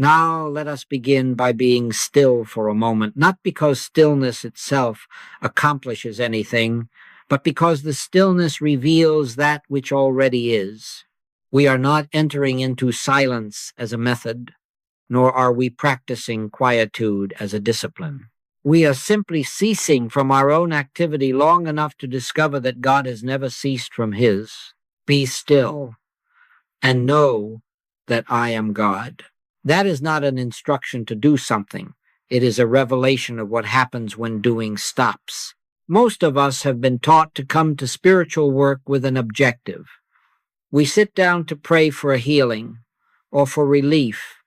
Now let us begin by being still for a moment, not because stillness itself accomplishes anything, but because the stillness reveals that which already is. We are not entering into silence as a method, nor are we practicing quietude as a discipline. We are simply ceasing from our own activity long enough to discover that God has never ceased from his. Be still and know that I am God. That is not an instruction to do something. It is a revelation of what happens when doing stops. Most of us have been taught to come to spiritual work with an objective. We sit down to pray for a healing, or for relief,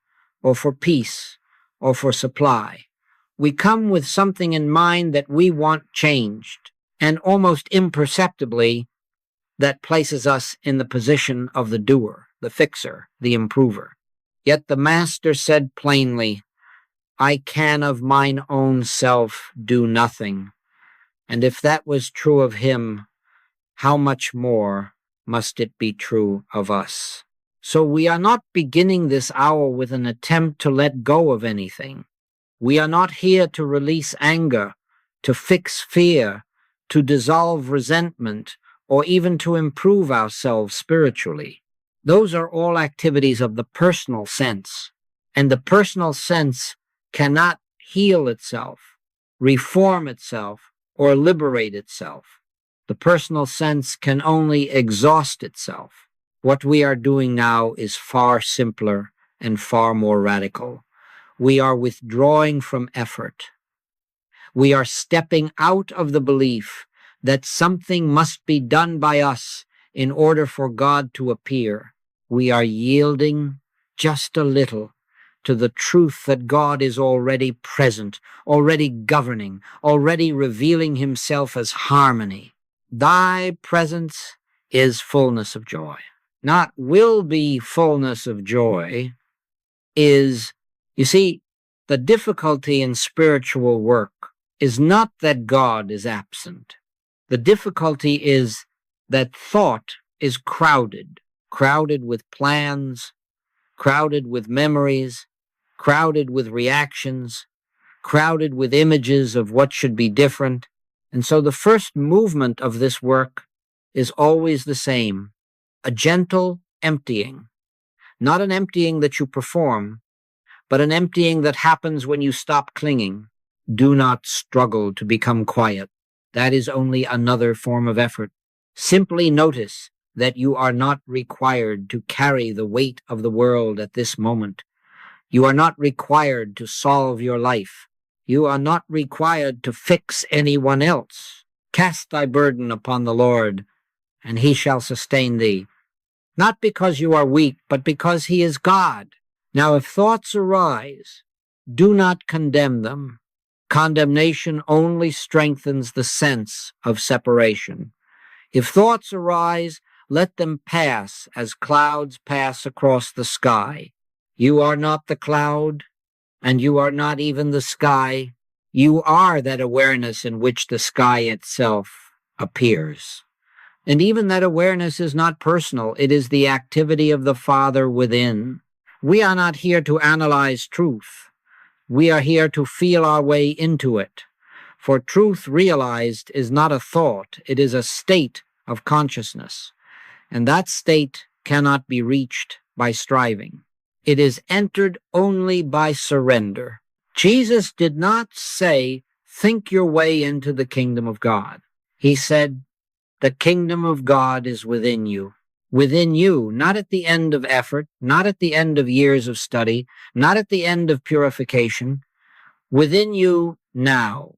or for peace, or for supply. We come with something in mind that we want changed, and almost imperceptibly, that places us in the position of the doer, the fixer, the improver. Yet the Master said plainly, I can of mine own self do nothing. And if that was true of him, how much more must it be true of us? So we are not beginning this hour with an attempt to let go of anything. We are not here to release anger, to fix fear, to dissolve resentment, or even to improve ourselves spiritually. Those are all activities of the personal sense, and the personal sense cannot heal itself, reform itself, or liberate itself. The personal sense can only exhaust itself. What we are doing now is far simpler and far more radical. We are withdrawing from effort. We are stepping out of the belief that something must be done by us in order for God to appear. We are yielding just a little to the truth that God is already present, already governing, already revealing himself as harmony. Thy presence is fullness of joy. Not will be fullness of joy is, you see, the difficulty in spiritual work is not that God is absent. The difficulty is that thought is crowded with plans, crowded with memories, crowded with reactions, crowded with images of what should be different. And so the first movement of this work is always the same, a gentle emptying. Not an emptying that you perform, but an emptying that happens when you stop clinging. Do not struggle to become quiet. That is only another form of effort. Simply notice that you are not required to carry the weight of the world at this moment. You are not required to solve your life. You are not required to fix anyone else. Cast thy burden upon the Lord, and he shall sustain thee. Not because you are weak, but because he is God. Now, if thoughts arise, do not condemn them. Condemnation only strengthens the sense of separation. If thoughts arise, let them pass as clouds pass across the sky. You are not the cloud, and you are not even the sky. You are that awareness in which the sky itself appears. And even that awareness is not personal. It is the activity of the Father within. We are not here to analyze truth. We are here to feel our way into it. For truth realized is not a thought. It is a state of consciousness. And that state cannot be reached by striving. It is entered only by surrender. Jesus did not say, think your way into the kingdom of God. He said, the kingdom of God is within you. Within you, not at the end of effort, not at the end of years of study, not at the end of purification. Within you now.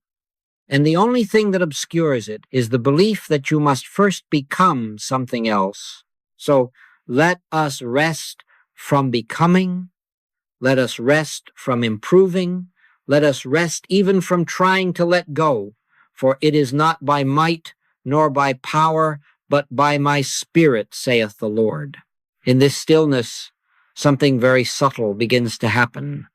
And the only thing that obscures it is the belief that you must first become something else. So let us rest from becoming. Let us rest from improving. Let us rest even from trying to let go. For it is not by might nor by power, but by my Spirit, saith the Lord. In this stillness, something very subtle begins to happen.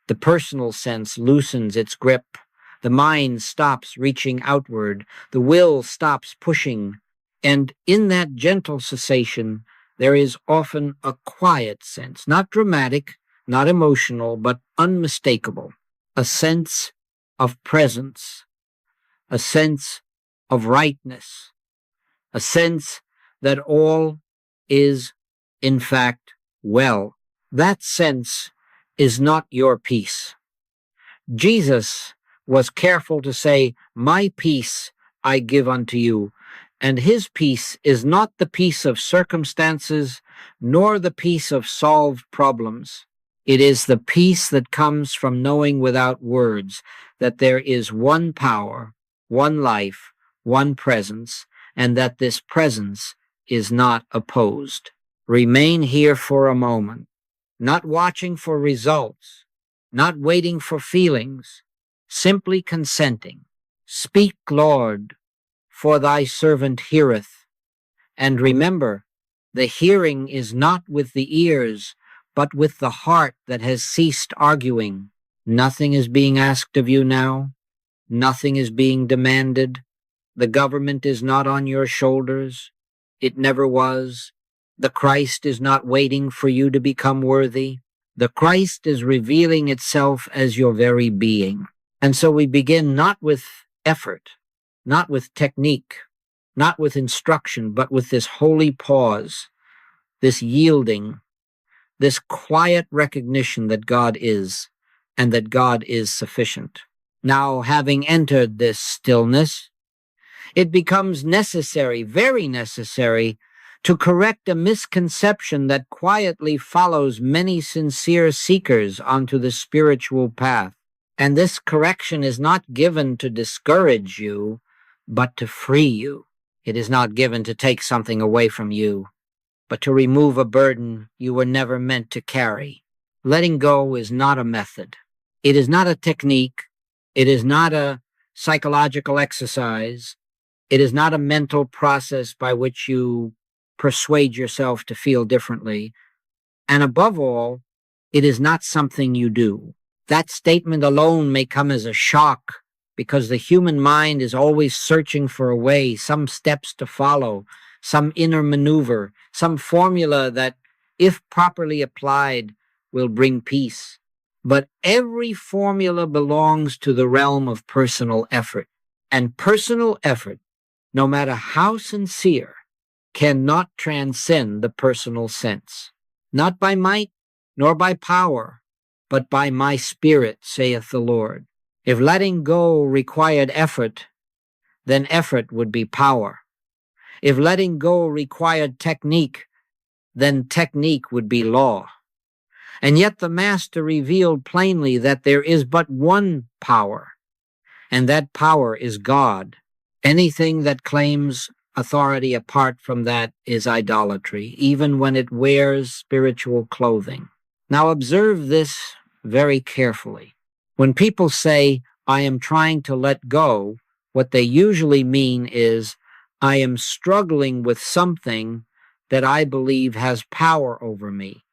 The personal sense loosens its grip. The mind stops reaching outward. The will stops pushing. And in that gentle cessation, there is often a quiet sense, not dramatic, not emotional, but unmistakable, a sense of presence, a sense of rightness, a sense that all is, in fact, well. That sense is not your peace. Jesus was careful to say, "My peace I give unto you," and his peace is not the peace of circumstances, nor the peace of solved problems. It is the peace that comes from knowing without words that there is one power, one life, one presence, and that this presence is not opposed. Remain here for a moment, not watching for results, not waiting for feelings, simply consenting. Speak, Lord, for thy servant heareth. And remember, the hearing is not with the ears, but with the heart that has ceased arguing. Nothing is being asked of you now. Nothing is being demanded. The government is not on your shoulders. It never was. The Christ is not waiting for you to become worthy. The Christ is revealing itself as your very being. And so we begin not with effort, not with technique, not with instruction, but with this holy pause, this yielding, this quiet recognition that God is, and that God is sufficient. Now, having entered this stillness, it becomes necessary, very necessary, to correct a misconception that quietly follows many sincere seekers onto the spiritual path. And this correction is not given to discourage you, but to free you. It is not given to take something away from you, but to remove a burden you were never meant to carry. Letting go is not a method. It is not a technique. It is not a psychological exercise. It is not a mental process by which you persuade yourself to feel differently. And above all, it is not something you do. That statement alone may come as a shock because the human mind is always searching for a way, some steps to follow, some inner maneuver, some formula that, if properly applied, will bring peace. But every formula belongs to the realm of personal effort. And personal effort, no matter how sincere, cannot transcend the personal sense. Not by might, nor by power, but by my spirit, saith the Lord. If letting go required effort, then effort would be power. If letting go required technique, then technique would be law. And yet the Master revealed plainly that there is but one power, and that power is God. Anything that claims authority apart from that is idolatry, even when it wears spiritual clothing. Now observe this very carefully. When people say, "I am trying to let go," what they usually mean is, "I am struggling with something that I believe has power over me."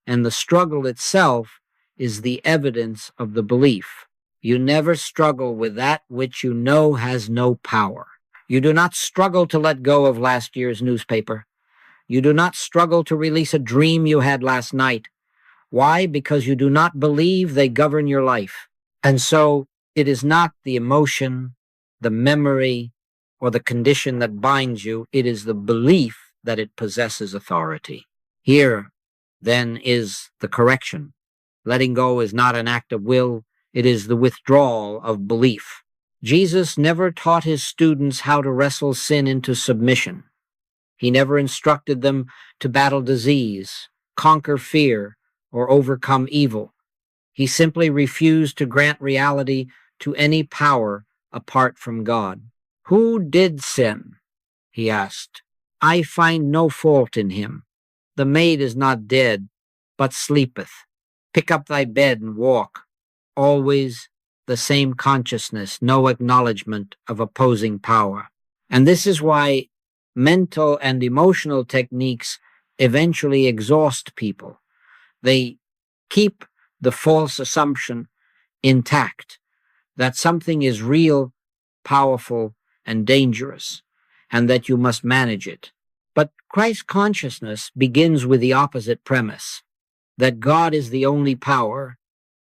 And the struggle itself is the evidence of the belief. You never struggle with that which you know has no power. You do not struggle to let go of last year's newspaper. You do not struggle to release a dream you had last night. Why? Because you do not believe they govern your life. And so it is not the emotion, the memory, or the condition that binds you. It is the belief that it possesses authority. Here, then, is the correction. Letting go is not an act of will. It is the withdrawal of belief. Jesus never taught his students how to wrestle sin into submission. He never instructed them to battle disease, conquer fear, or overcome evil. He simply refused to grant reality to any power apart from God. "Who did sin?" he asked. "I find no fault in him. The maid is not dead, but sleepeth. Pick up thy bed and walk." Always the same consciousness, no acknowledgement of opposing power. And this is why mental and emotional techniques eventually exhaust people. They keep the false assumption intact that something is real, powerful, and dangerous, and that you must manage it. But Christ consciousness begins with the opposite premise. that God is the only power,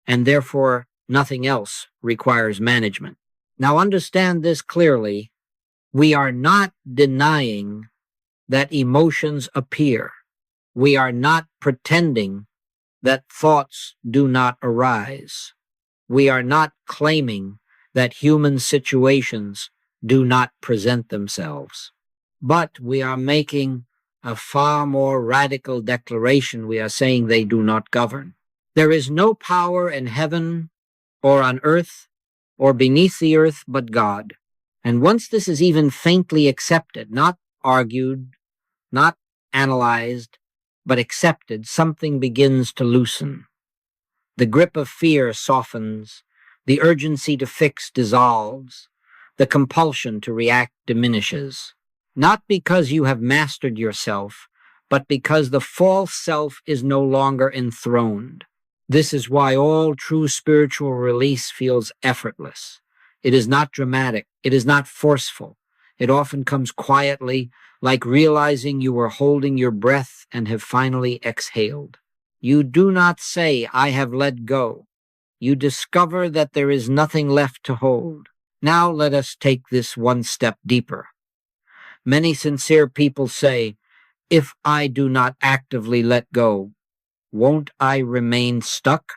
and therefore nothing else requires management. Now understand this clearly. We are not denying that emotions appear. We are not pretending that thoughts do not arise. We are not claiming that human situations do not present themselves. But we are making a far more radical declaration. We are saying they do not govern. There is no power in heaven or on earth or beneath the earth but God. And once this is even faintly accepted, not argued, not analyzed, but accepted, something begins to loosen. The grip of fear softens, the urgency to fix dissolves, the compulsion to react diminishes. Not because you have mastered yourself, but because the false self is no longer enthroned. This is why all true spiritual release feels effortless. It is not dramatic. It is not forceful. It often comes quietly, like realizing you were holding your breath and have finally exhaled. You do not say, I have let go. You discover that there is nothing left to hold. Now let us take this one step deeper. Many sincere people say, if I do not actively let go, won't I remain stuck?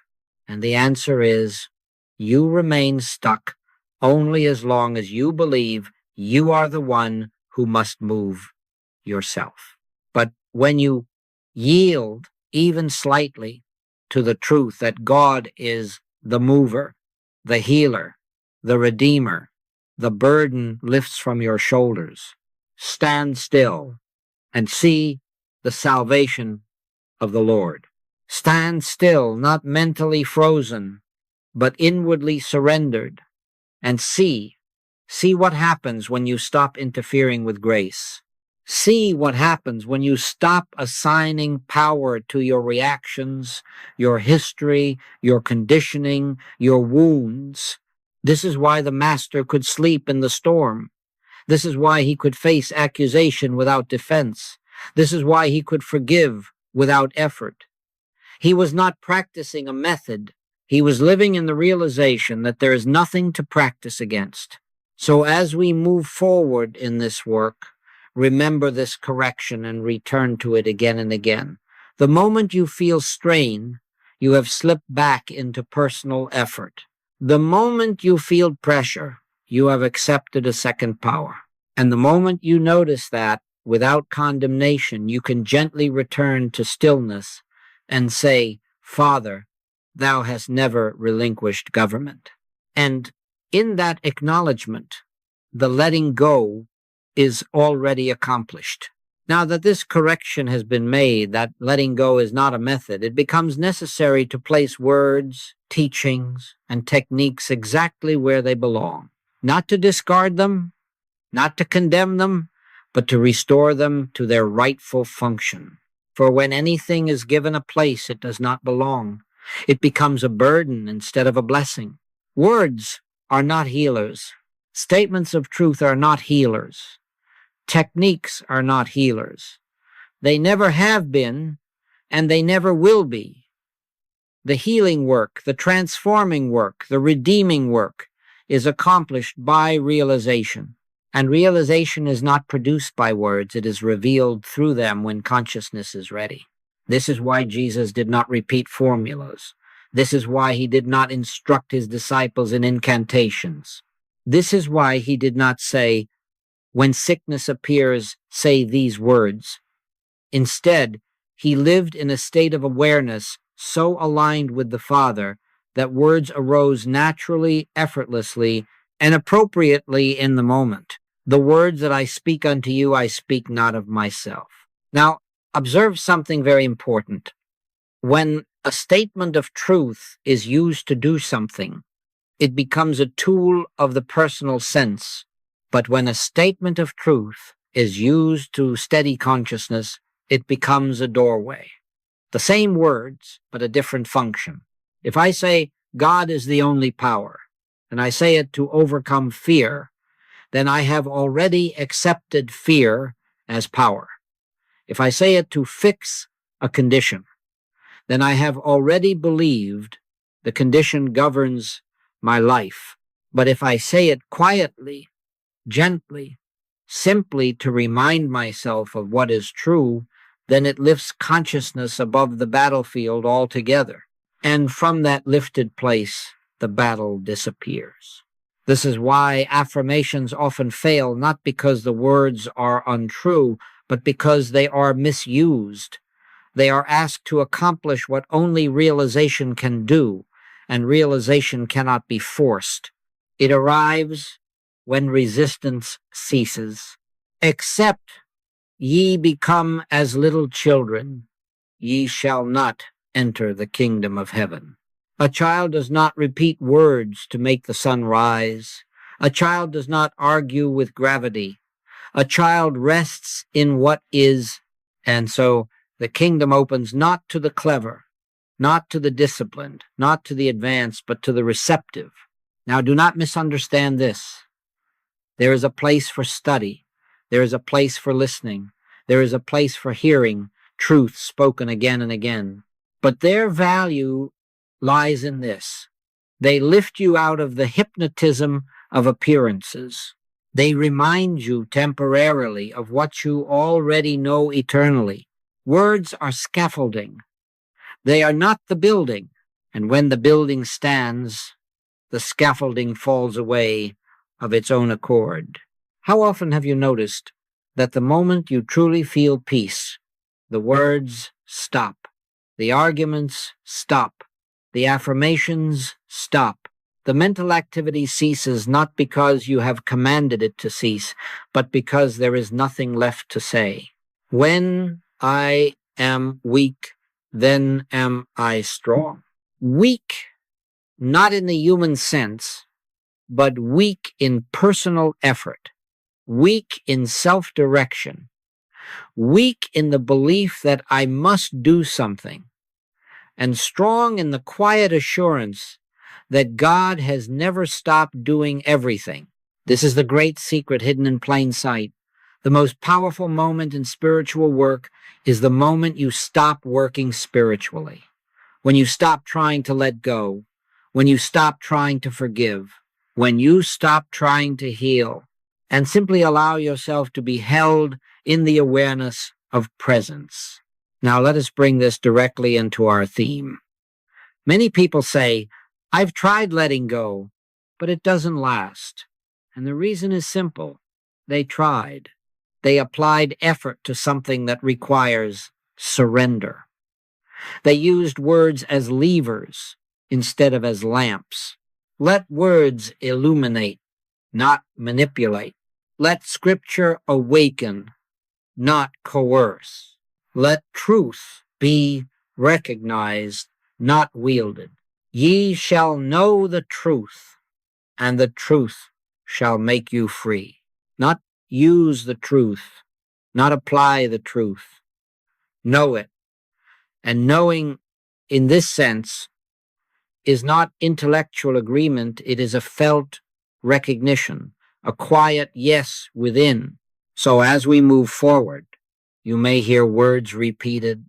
And the answer is, you remain stuck only as long as you believe you are the one who must move yourself. But when you yield even slightly to the truth that God is the mover, the healer, the redeemer, the burden lifts from your shoulders. Stand still and see the salvation of the Lord. Stand still, not mentally frozen, but inwardly surrendered, and see what happens when you stop interfering with grace. See what happens when you stop assigning power to your reactions, your history, your conditioning, your wounds. This is why the master could sleep in the storm. This is why he could face accusation without defense. This is why he could forgive without effort. He was not practicing a method. He was living in the realization that there is nothing to practice against. So as we move forward in this work, remember this correction and return to it again and again. The moment you feel strain, you have slipped back into personal effort. The moment you feel pressure, you have accepted a second power. And the moment you notice that, without condemnation, you can gently return to stillness and say, Father, thou hast never relinquished government. And in that acknowledgement, the letting go is already accomplished. Now that this correction has been made, that letting go is not a method, it becomes necessary to place words, teachings, and techniques exactly where they belong. Not to discard them, not to condemn them, but to restore them to their rightful function. For when anything is given a place it does not belong, it becomes a burden instead of a blessing. Words are not healers. Statements of truth are not healers. Techniques are not healers. They never have been, and they never will be. The healing work, the transforming work, the redeeming work is accomplished by realization. And realization is not produced by words, it is revealed through them when consciousness is ready. This is why Jesus did not repeat formulas. This is why he did not instruct his disciples in incantations. This is why he did not say, when sickness appears, say these words. Instead, he lived in a state of awareness so aligned with the Father that words arose naturally, effortlessly, and appropriately in the moment. The words that I speak unto you, I speak not of myself. Now, observe something very important. When a statement of truth is used to do something, it becomes a tool of the personal sense. But when a statement of truth is used to steady consciousness, it becomes a doorway. The same words, but a different function. If I say, God is the only power, and I say it to overcome fear, then I have already accepted fear as power. If I say it to fix a condition, then I have already believed the condition governs my life. But if I say it quietly, gently, simply to remind myself of what is true, then it lifts consciousness above the battlefield altogether. And from that lifted place, the battle disappears. This is why affirmations often fail, not because the words are untrue, but because they are misused. They are asked to accomplish what only realization can do, and realization cannot be forced. It arrives when resistance ceases. Except ye become as little children, ye shall not enter the kingdom of heaven. A child does not repeat words to make the sun rise. A child does not argue with gravity. A child rests in what is, and so the kingdom opens not to the clever, not to the disciplined, not to the advanced, but to the receptive. Now, do not misunderstand this. There is a place for study. There is a place for listening. There is a place for hearing truth spoken again and again. But their value lies in this. They lift you out of the hypnotism of appearances. They remind you temporarily of what you already know eternally. Words are scaffolding. They are not the building. And when the building stands, the scaffolding falls away of its own accord. How often have you noticed that the moment you truly feel peace, the words stop, the arguments stop, the affirmations stop. The mental activity ceases not because you have commanded it to cease, but because there is nothing left to say. When I am weak, then am I strong. Weak, not in the human sense, but weak in personal effort, weak in self-direction, weak in the belief that I must do something, and strong in the quiet assurance that God has never stopped doing everything. This is the great secret hidden in plain sight. The most powerful moment in spiritual work is the moment you stop working spiritually, when you stop trying to let go, when you stop trying to forgive, when you stop trying to heal, and simply allow yourself to be held in the awareness of presence. Now let us bring this directly into our theme. Many people say, I've tried letting go, but it doesn't last. And the reason is simple. They tried. They applied effort to something that requires surrender. They used words as levers instead of as lamps. Let words illuminate, not manipulate. Let scripture awaken, not coerce. Let truth be recognized, not wielded. Ye shall know the truth, and the truth shall make you free. Not use the truth, not apply the truth. Know it. And knowing in this sense is not intellectual agreement, it is a felt recognition, a quiet yes within. So as we move forward, you may hear words repeated,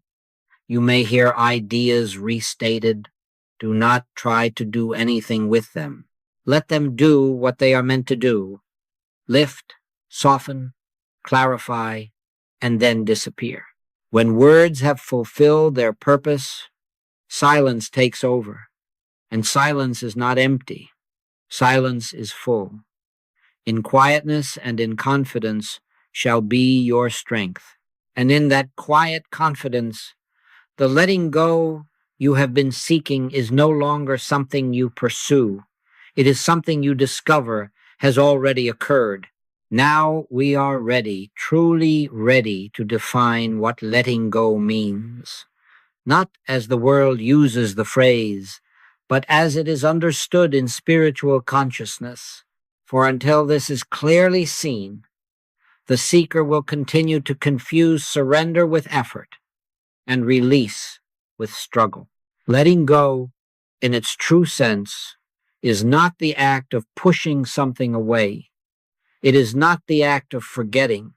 you may hear ideas restated. Do not try to do anything with them. Let them do what they are meant to do. Lift, soften, clarify, and then disappear. When words have fulfilled their purpose, silence takes over. And silence is not empty. Silence is full. In quietness and in confidence shall be your strength. And in that quiet confidence, the letting go you have been seeking is no longer something you pursue. It is something you discover has already occurred. Now we are ready, truly ready to define what letting go means. Not as the world uses the phrase, but as it is understood in spiritual consciousness. For until this is clearly seen, the seeker will continue to confuse surrender with effort and release with struggle. Letting go, in its true sense, is not the act of pushing something away. It is not the act of forgetting.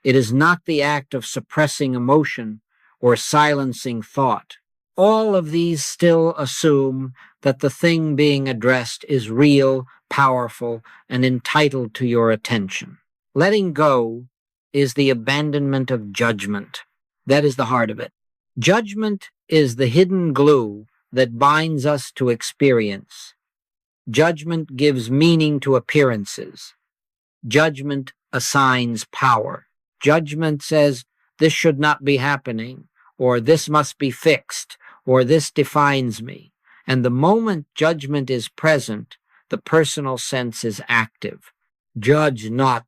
It is not the act of suppressing emotion or silencing thought. all of these still assume that the thing being addressed is real, powerful, and entitled to your attention. Letting go is the abandonment of judgment. That is the heart of it. Judgment is the hidden glue that binds us to experience. Judgment gives meaning to appearances. Judgment assigns power. Judgment says, this should not be happening, or this must be fixed, or this defines me. And the moment judgment is present, the personal sense is active. Judge not,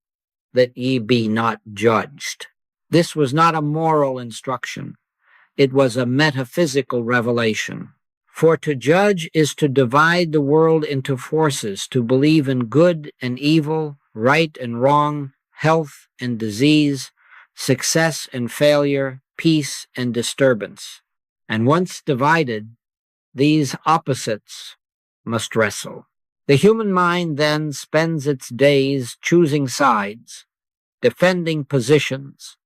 that ye be not judged. This was not a moral instruction. It was a metaphysical revelation. For to judge is to divide the world into forces, to believe in good and evil, right and wrong, health and disease, success and failure, peace and disturbance. And once divided, these opposites must wrestle. The human mind then spends its days choosing sides, defending positions,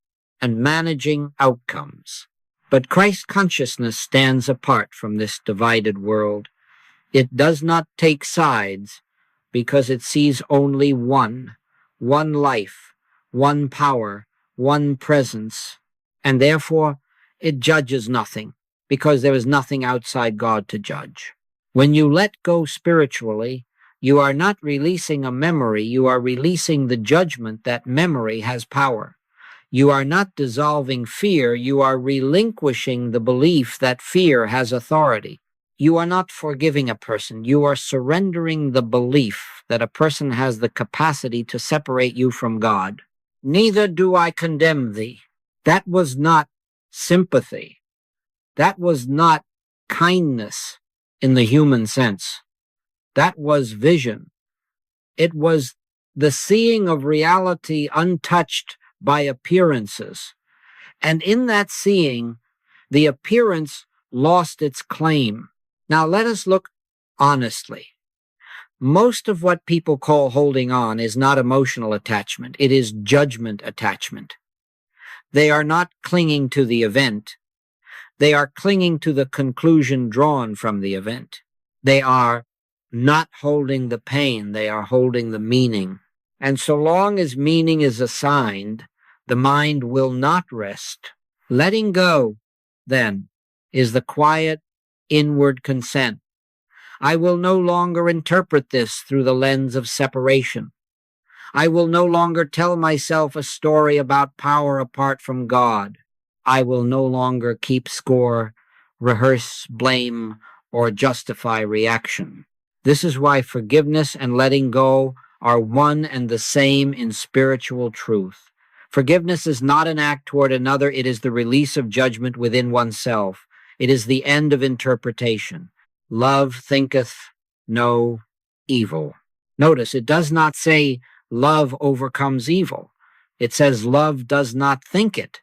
and managing outcomes. But Christ consciousness stands apart from this divided world. It does not take sides because it sees only one life, one power, one presence, and therefore it judges nothing because there is nothing outside God to judge. When you let go spiritually, you are not releasing a memory, you are releasing the judgment that memory has power. You are not dissolving fear, you are relinquishing the belief that fear has authority. You are not forgiving a person, you are surrendering the belief that a person has the capacity to separate you from God. Neither do I condemn thee. That was not sympathy. That was not kindness in the human sense. That was vision. It was the seeing of reality untouched by appearances. And in that seeing, the appearance lost its claim. Now let us look honestly. Most of what people call holding on is not emotional attachment. It is judgment attachment. They are not clinging to the event. They are clinging to the conclusion drawn from the event. They are not holding the pain. They are holding the meaning. And so long as meaning is assigned, the mind will not rest. Letting go, then, is the quiet inward consent. I will no longer interpret this through the lens of separation. I will no longer tell myself a story about power apart from God. I will no longer keep score, rehearse, blame, or justify reaction. This is why forgiveness and letting go are one and the same in spiritual truth. Forgiveness is not an act toward another, it is the release of judgment within oneself. It is the end of interpretation. Love thinketh no evil. Notice, it does not say love overcomes evil. It says love does not think it.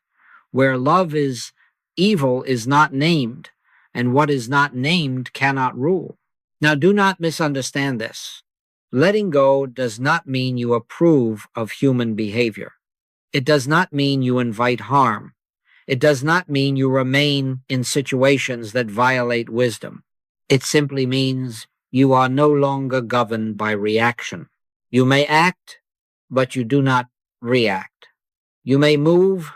Where love is, evil is not named, and what is not named cannot rule. Now, do not misunderstand this. Letting go does not mean you approve of human behavior. It does not mean you invite harm. It does not mean you remain in situations that violate wisdom. It simply means you are no longer governed by reaction. You may act, but you do not react. You may move,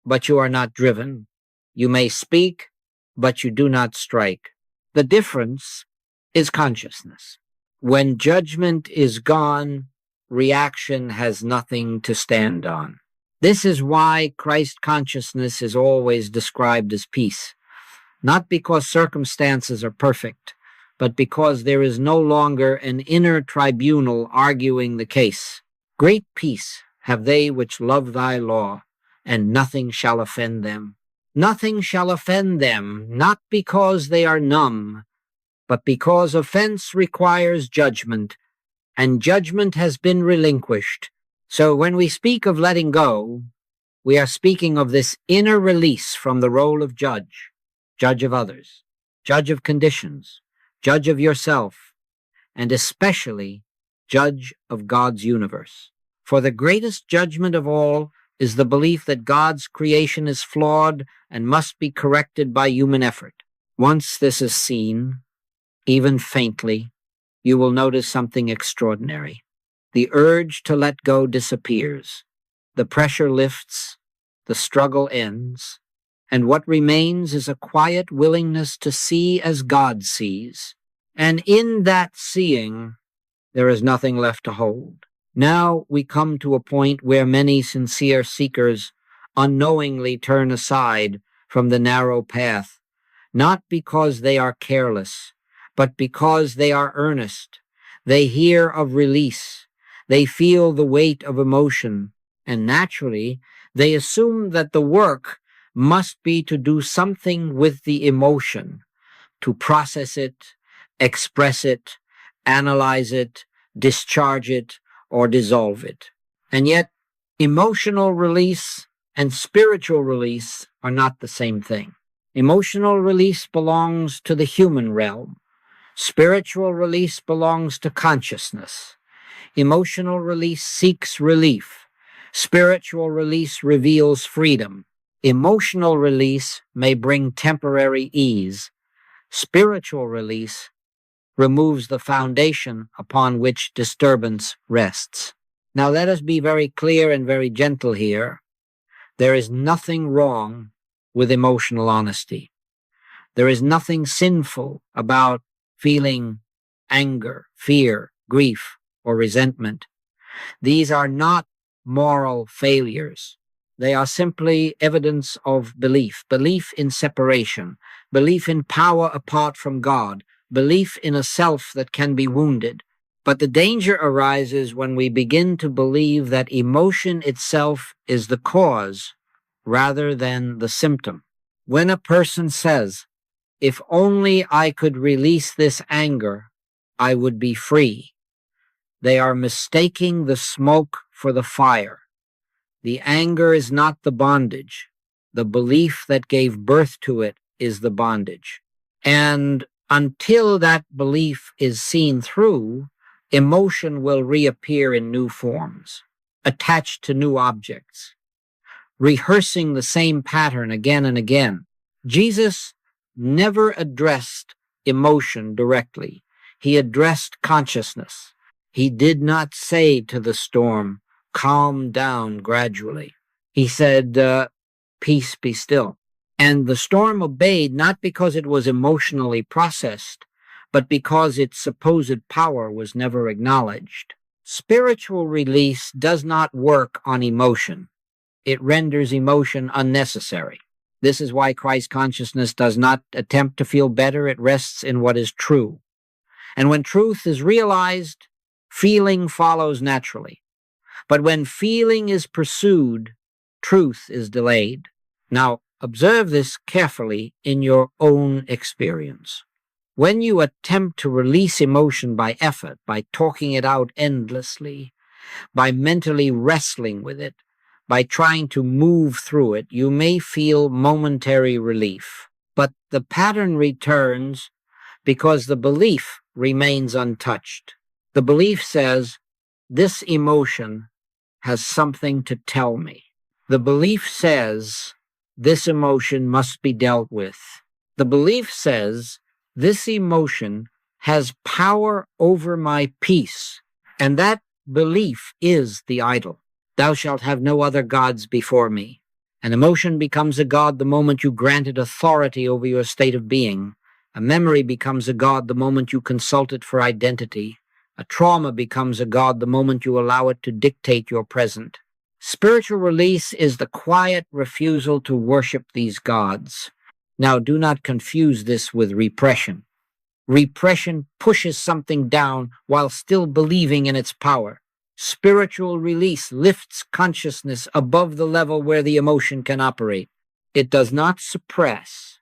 but you are not driven. You may speak, but you do not strike. The difference is consciousness. When judgment is gone, reaction has nothing to stand on. This is why Christ consciousness is always described as peace, not because circumstances are perfect, but because there is no longer an inner tribunal arguing the case. Great peace have they which love thy law, and nothing shall offend them. Nothing shall offend them, not because they are numb, but because offense requires judgment, and judgment has been relinquished. So when we speak of letting go, we are speaking of this inner release from the role of judge, judge of others, judge of conditions, judge of yourself, and especially judge of God's universe. For the greatest judgment of all is the belief that God's creation is flawed and must be corrected by human effort. Once this is seen, even faintly, you will notice something extraordinary. The urge to let go disappears. The pressure lifts, the struggle ends, and what remains is a quiet willingness to see as God sees. And in that seeing, there is nothing left to hold. Now we come to a point where many sincere seekers unknowingly turn aside from the narrow path, not because they are careless, but because they are earnest. They hear of release. They feel the weight of emotion, and naturally, they assume that the work must be to do something with the emotion, to process it, express it, analyze it, discharge it, or dissolve it. And yet, emotional release and spiritual release are not the same thing. Emotional release belongs to the human realm. Spiritual release belongs to consciousness. Emotional release seeks relief. Spiritual release reveals freedom. Emotional release may bring temporary ease. Spiritual release removes the foundation upon which disturbance rests. Now let us be very clear and very gentle here. There is nothing wrong with emotional honesty. There is nothing sinful about feeling anger, fear, grief, or resentment. These are not moral failures. They are simply evidence of belief in separation, belief in power apart from God, belief in a self that can be wounded. But the danger arises when we begin to believe that emotion itself is the cause rather than the symptom. When a person says, "If only I could release this anger, I would be free," they are mistaking the smoke for the fire. The anger is not the bondage. The belief that gave birth to it is the bondage. And until that belief is seen through, emotion will reappear in new forms, attached to new objects, rehearsing the same pattern again and again. Jesus never addressed emotion directly. He addressed consciousness. He did not say to the storm, "Calm down gradually." He said, "Peace, be still." And the storm obeyed not because it was emotionally processed, but because its supposed power was never acknowledged. Spiritual release does not work on emotion. It renders emotion unnecessary. This is why Christ consciousness does not attempt to feel better. It rests in what is true. And when truth is realized, feeling follows naturally. But when feeling is pursued, truth is delayed. Now, observe this carefully in your own experience. When you attempt to release emotion by effort, by talking it out endlessly, by mentally wrestling with it, by trying to move through it, you may feel momentary relief. But the pattern returns because the belief remains untouched. The belief says, "This emotion has something to tell me." The belief says, "This emotion must be dealt with." The belief says, "This emotion has power over my peace." And that belief is the idol. "Thou shalt have no other gods before me." An emotion becomes a god the moment you grant it authority over your state of being. A memory becomes a god the moment you consult it for identity. A trauma becomes a god the moment you allow it to dictate your present. Spiritual release is the quiet refusal to worship these gods. Now, do not confuse this with repression. Repression pushes something down while still believing in its power. Spiritual release lifts consciousness above the level where the emotion can operate. It does not suppress.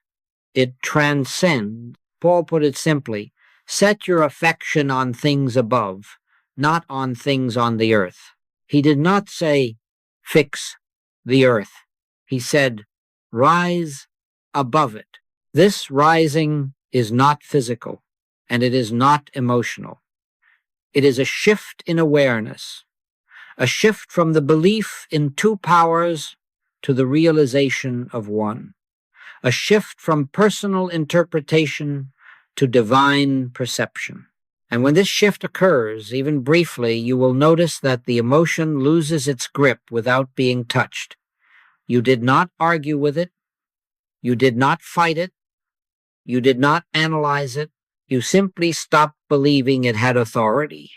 It transcends. Paul put it simply, "Set your affection on things above, not on things on the earth." He did not say, "Fix the earth." He said, "Rise above it." This rising is not physical, and it is not emotional. It is a shift in awareness, a shift from the belief in two powers to the realization of one. a shift from personal interpretation to divine perception. And when this shift occurs, even briefly, you will notice that the emotion loses its grip without being touched. You did not argue with it. You did not fight it. You did not analyze it. You simply stopped believing it had authority.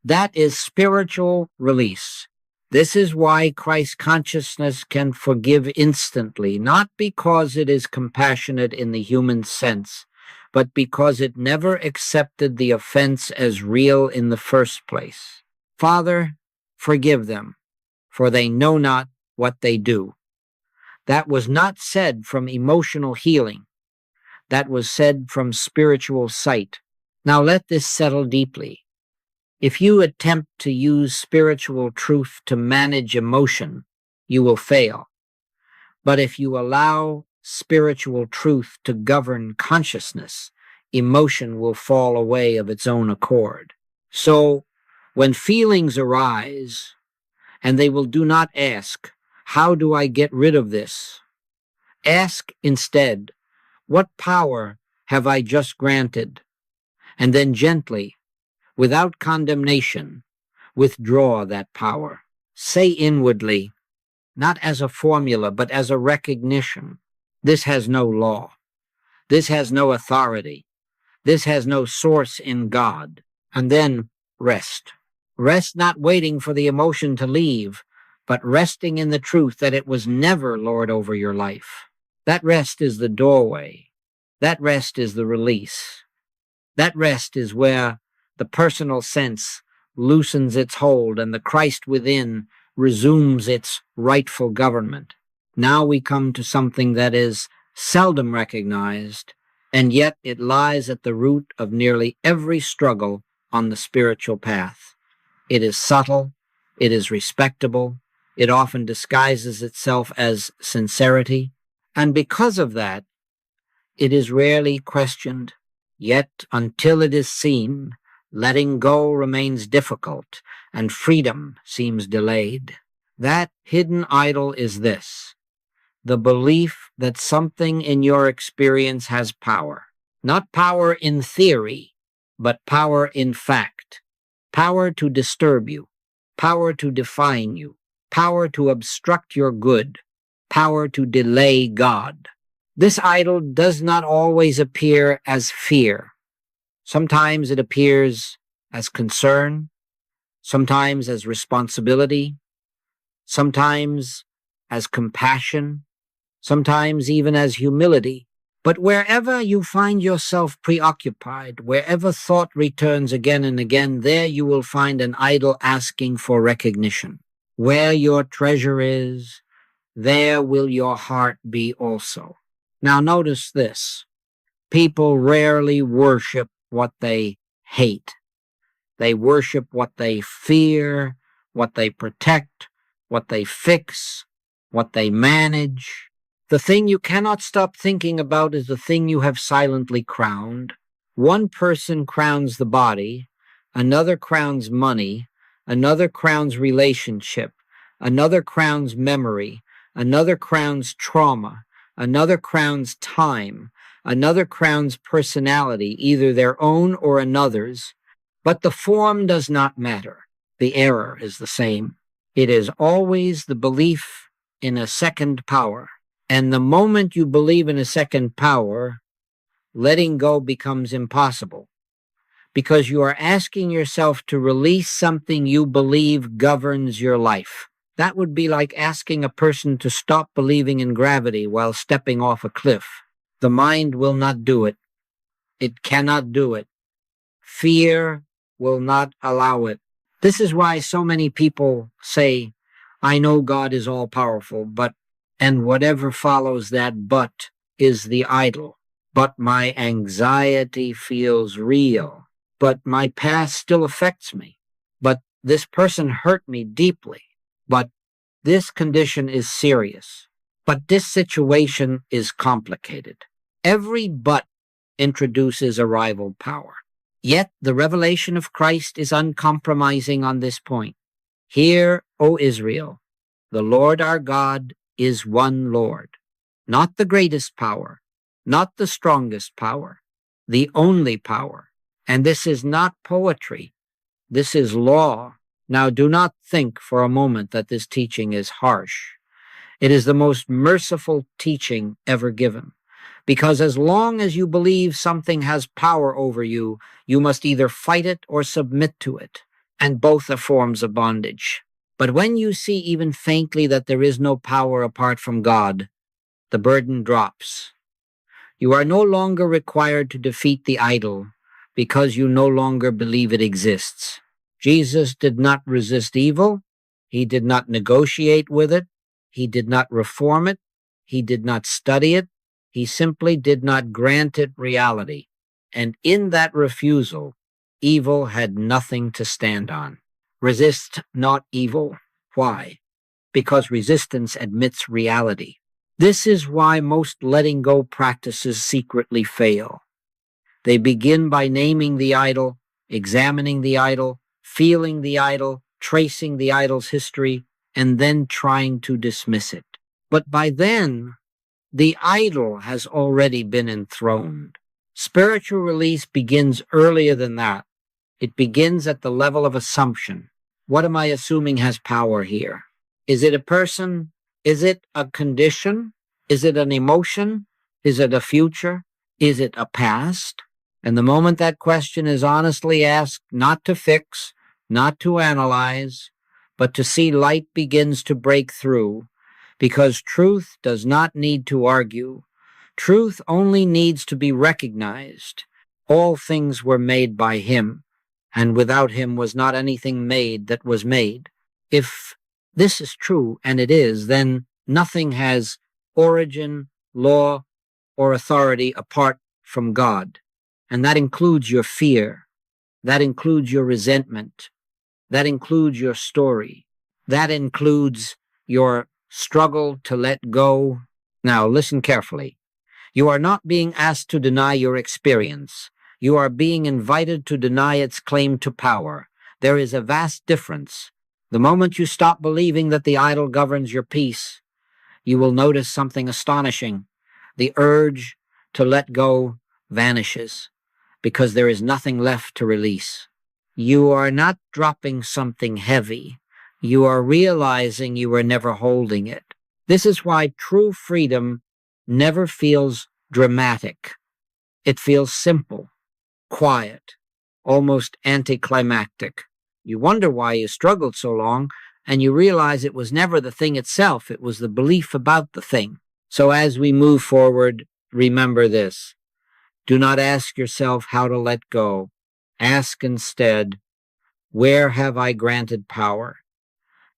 That is spiritual release. This is why Christ consciousness can forgive instantly, not because it is compassionate in the human sense, but because it never accepted the offense as real in the first place. Father, forgive them, for they know not what they do. That was not said from emotional healing. That was said from spiritual sight. Now let this settle deeply. If you attempt to use spiritual truth to manage emotion, you will fail. But if you allow spiritual truth to govern consciousness, emotion will fall away of its own accord. So, when feelings arise, and they do not ask, how do I get rid of this? Ask instead, what power have I just granted? And then gently, without condemnation, withdraw that power. Say inwardly, not as a formula, but as a recognition, this has no law. This has no authority. This has no source in God. And then rest. Rest not waiting for the emotion to leave, but resting in the truth that it was never Lord over your life. That rest is the doorway. That rest is the release. That rest is where the personal sense loosens its hold and the Christ within resumes its rightful government. Now we come to something that is seldom recognized, and yet it lies at the root of nearly every struggle on the spiritual path. It is subtle, it is respectable, it often disguises itself as sincerity, and because of that, it is rarely questioned. Yet, until it is seen, letting go remains difficult, and freedom seems delayed. That hidden idol is this: the belief that something in your experience has power. Not power in theory, but power in fact. Power to disturb you, power to define you, power to obstruct your good, power to delay God. This idol does not always appear as fear. Sometimes it appears as concern, sometimes as responsibility, sometimes as compassion, sometimes even as humility. But wherever you find yourself preoccupied, wherever thought returns again and again, there you will find an idol asking for recognition. Where your treasure is, there will your heart be also. Now notice this. People rarely worship what they hate. They worship what they fear, what they protect, what they fix, what they manage. The thing you cannot stop thinking about is the thing you have silently crowned. One person crowns the body, another crowns money, another crowns relationship, another crowns memory, another crowns trauma, another crowns time, another crowns personality, either their own or another's. But the form does not matter. The error is the same. It is always the belief in a second power. And the moment you believe in a second power, letting go becomes impossible, because you are asking yourself to release something you believe governs your life. That would be like asking a person to stop believing in gravity while stepping off a cliff. The mind will not do it. It cannot do it. Fear will not allow it. This is why so many people say, I know God is all-powerful, and whatever follows that but is the idol. But my anxiety feels real. But my past still affects me. But this person hurt me deeply. But this condition is serious. But this situation is complicated. Every but introduces a rival power. Yet the revelation of Christ is uncompromising on this point. Hear, O Israel, the Lord our God is one Lord. not the greatest power, not the strongest power, the only power. And this is not poetry. This is law. Now, do not think for a moment that this teaching is harsh. It is the most merciful teaching ever given. Because as long as you believe something has power over you, you must either fight it or submit to it. And both are forms of bondage. But when you see even faintly that there is no power apart from God, the burden drops. You are no longer required to defeat the idol because you no longer believe it exists. Jesus did not resist evil. He did not negotiate with it. He did not reform it. He did not study it. He simply did not grant it reality. And in that refusal, evil had nothing to stand on. Resist not evil. Why? Because resistance admits reality. This is why most letting go practices secretly fail. They begin by naming the idol, examining the idol, feeling the idol, tracing the idol's history, and then trying to dismiss it. But by then, the idol has already been enthroned. Spiritual release begins earlier than that. It begins at the level of assumption. What am I assuming has power here? Is it a person? Is it a condition? Is it an emotion? Is it a future? Is it a past? And the moment that question is honestly asked, not to fix, not to analyze, but to see light begins to break through, because truth does not need to argue. Truth only needs to be recognized. All things were made by him, and without him was not anything made that was made. If this is true, and it is, then nothing has origin, law, or authority apart from God. And that includes your fear. That includes your resentment. That includes your story. That includes your struggle to let go. Now, listen carefully. You are not being asked to deny your experience. You are being invited to deny its claim to power. There is a vast difference. The moment you stop believing that the idol governs your peace, you will notice something astonishing. The urge to let go vanishes because there is nothing left to release. You are not dropping something heavy. You are realizing you were never holding it. This is why true freedom never feels dramatic. It feels simple, quiet, almost anticlimactic. You wonder why you struggled so long, and you realize it was never the thing itself, it was the belief about the thing. So as we move forward, remember this. Do not ask yourself how to let go. Ask instead, where have I granted power?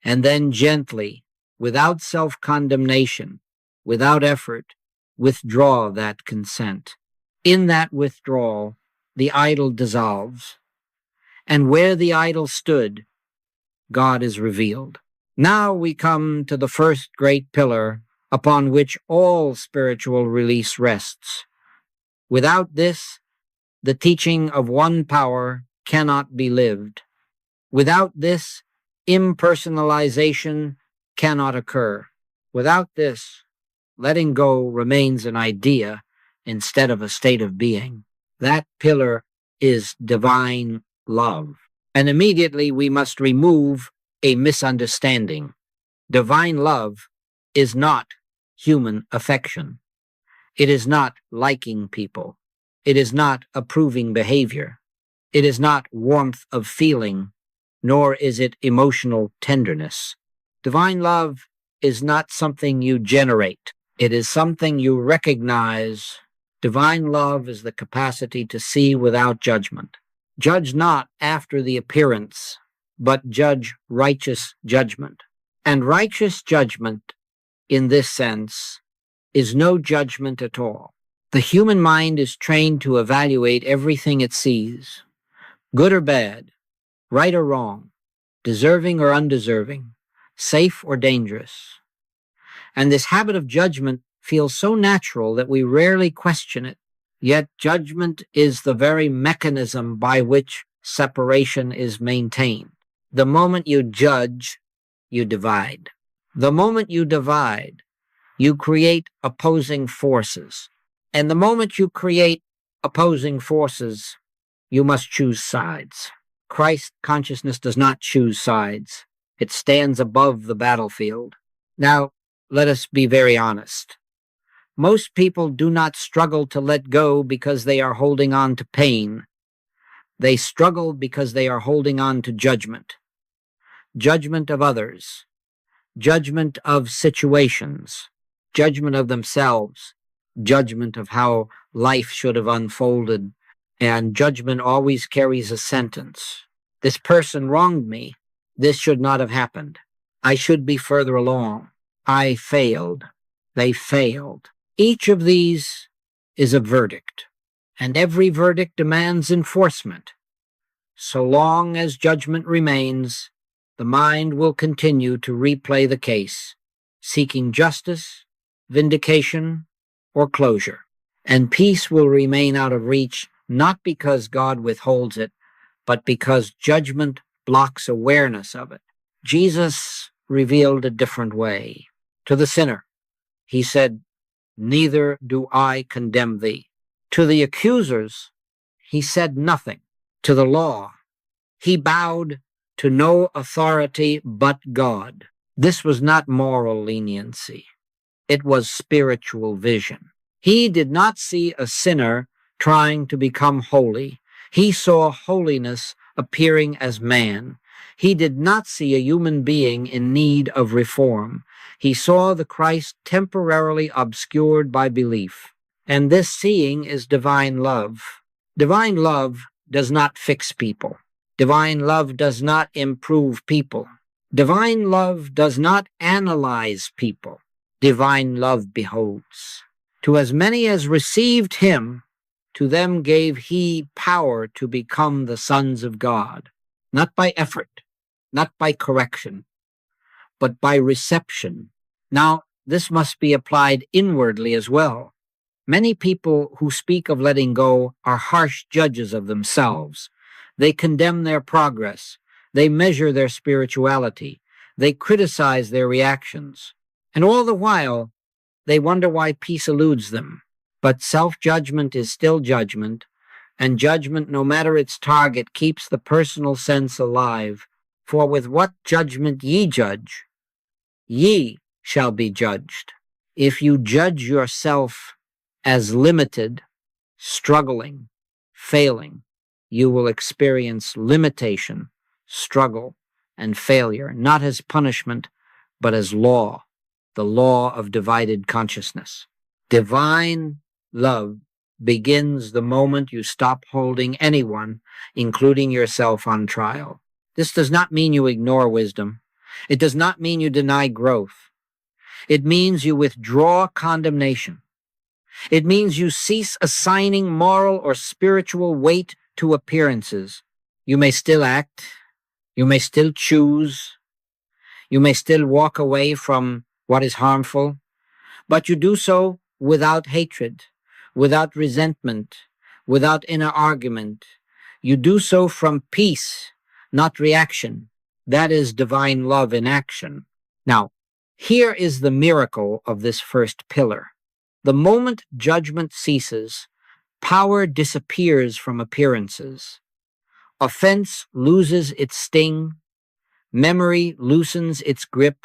And then gently, without self-condemnation, without effort, withdraw that consent. In that withdrawal, the idol dissolves. And where the idol stood, God is revealed. Now we come to the first great pillar upon which all spiritual release rests. Without this, the teaching of one power cannot be lived. Without this, impersonalization cannot occur. Without this, letting go remains an idea instead of a state of being. That pillar is divine love. And immediately we must remove a misunderstanding. Divine love is not human affection. It is not liking people. It is not approving behavior. It is not warmth of feeling, nor is it emotional tenderness. Divine love is not something you generate. It is something you recognize. Divine love is the capacity to see without judgment. Judge not after the appearance, but judge righteous judgment. And righteous judgment, in this sense, is no judgment at all. The human mind is trained to evaluate everything it sees, good or bad, right or wrong, deserving or undeserving, safe or dangerous. And this habit of judgment feels so natural that we rarely question it. Yet judgment is the very mechanism by which separation is maintained. The moment you judge, you divide. The moment you divide, you create opposing forces. And the moment you create opposing forces, you must choose sides. Christ consciousness does not choose sides. It stands above the battlefield. Now, let us be very honest. Most people do not struggle to let go because they are holding on to pain. They struggle because they are holding on to judgment. Judgment of others. Judgment of situations. Judgment of themselves. Judgment of how life should have unfolded. And judgment always carries a sentence. This person wronged me. This should not have happened. I should be further along. I failed. They failed. Each of these is a verdict, and every verdict demands enforcement. So long as judgment remains, the mind will continue to replay the case, seeking justice, vindication, or closure. And peace will remain out of reach, not because God withholds it, but because judgment blocks awareness of it. Jesus revealed a different way. To the sinner, he said, "Neither do I condemn thee." To the accusers, he said nothing. To the law, he bowed to no authority but God. This was not moral leniency. It was spiritual vision. He did not see a sinner trying to become holy. He saw holiness appearing as man. He did not see a human being in need of reform. He saw the Christ temporarily obscured by belief. And this seeing is divine love. Divine love does not fix people. Divine love does not improve people. Divine love does not analyze people. Divine love beholds. To as many as received him, to them gave he power to become the sons of God, not by effort, not by correction, but by reception. Now, this must be applied inwardly as well. Many people who speak of letting go are harsh judges of themselves. They condemn their progress. They measure their spirituality. They criticize their reactions. And all the while, they wonder why peace eludes them. But self-judgment is still judgment, and judgment, no matter its target, keeps the personal sense alive. For with what judgment ye judge, ye shall be judged. If you judge yourself as limited, struggling, failing, you will experience limitation, struggle, and failure, not as punishment, but as law, the law of divided consciousness. Divine love begins the moment you stop holding anyone, including yourself, on trial. This does not mean you ignore wisdom. It does not mean you deny growth. It means you withdraw condemnation. It means you cease assigning moral or spiritual weight to appearances. You may still act. You may still choose. You may still walk away from what is harmful, but you do so without hatred, without resentment, without inner argument. You do so from peace, not reaction. That is divine love in action. Now, here is the miracle of this first pillar. The moment judgment ceases, power disappears from appearances. Offense loses its sting. Memory loosens its grip.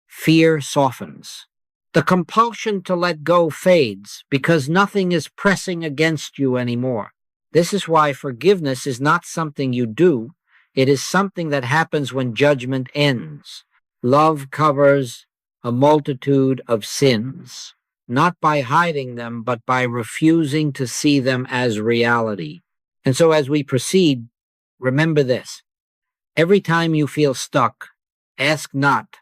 Fear softens. The compulsion to let go fades because nothing is pressing against you anymore. This is why forgiveness is not something you do. It is something that happens when judgment ends. Love covers a multitude of sins, not by hiding them, but by refusing to see them as reality. And so as we proceed, remember this. Every time you feel stuck, ask not,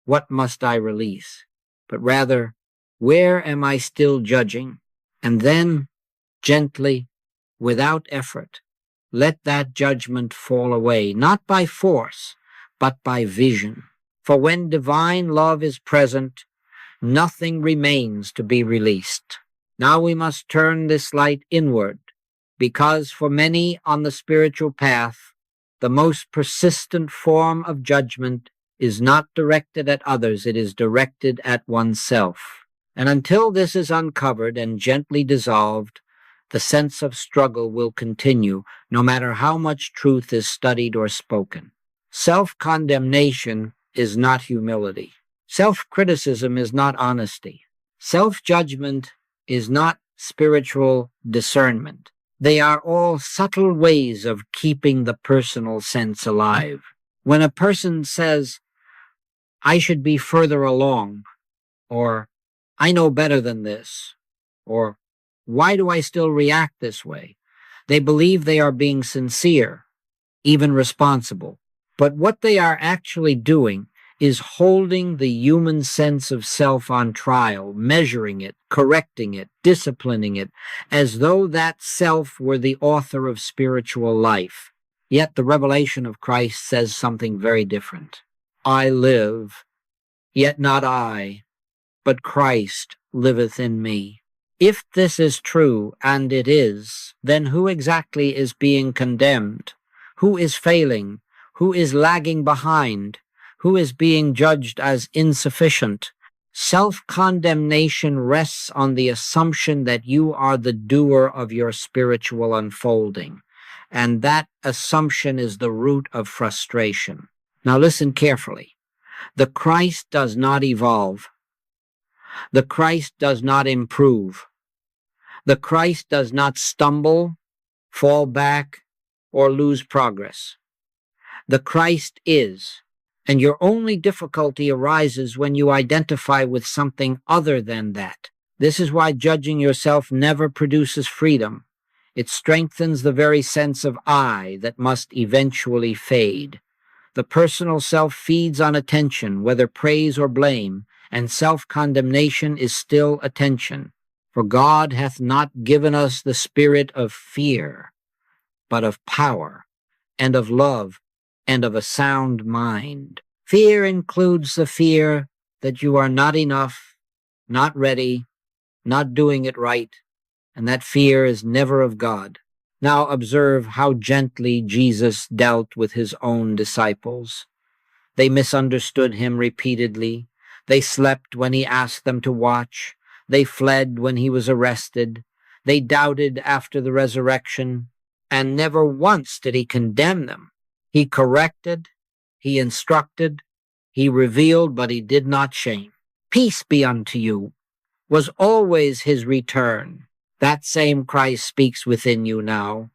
what must I release? But rather, where am I still judging? And then, gently, without effort, let that judgment fall away, not by force, but by vision. For when divine love is present, nothing remains to be released. Now we must turn this light inward, because for many on the spiritual path, the most persistent form of judgment is not directed at others, it is directed at oneself. And until this is uncovered and gently dissolved, the sense of struggle will continue, no matter how much truth is studied or spoken. Self-condemnation is not humility. Self-criticism is not honesty. Self-judgment is not spiritual discernment. They are all subtle ways of keeping the personal sense alive. When a person says, I should be further along, or I know better than this, or why do I still react this way? They believe they are being sincere, even responsible. But what they are actually doing is holding the human sense of self on trial, measuring it, correcting it, disciplining it, as though that self were the author of spiritual life. Yet the revelation of Christ says something very different. I live, yet not I, but Christ liveth in me. If this is true, and it is, then who exactly is being condemned? Who is failing? Who is lagging behind? Who is being judged as insufficient? Self-condemnation rests on the assumption that you are the doer of your spiritual unfolding, and that assumption is the root of frustration. Now listen carefully. The Christ does not evolve. The Christ does not improve. The Christ does not stumble, fall back, or lose progress. The Christ is, and your only difficulty arises when you identify with something other than that. This is why judging yourself never produces freedom. It strengthens the very sense of I that must eventually fade. The personal self feeds on attention, whether praise or blame, and self-condemnation is still attention. For God hath not given us the spirit of fear, but of power, and of love, and of a sound mind. Fear includes the fear that you are not enough, not ready, not doing it right, and that fear is never of God. Now observe how gently Jesus dealt with his own disciples. They misunderstood him repeatedly. They slept when he asked them to watch. They fled when he was arrested. They doubted after the resurrection, and never once did he condemn them. He corrected, he instructed, he revealed, but he did not shame. Peace be unto you was always his return. That same Christ speaks within you now.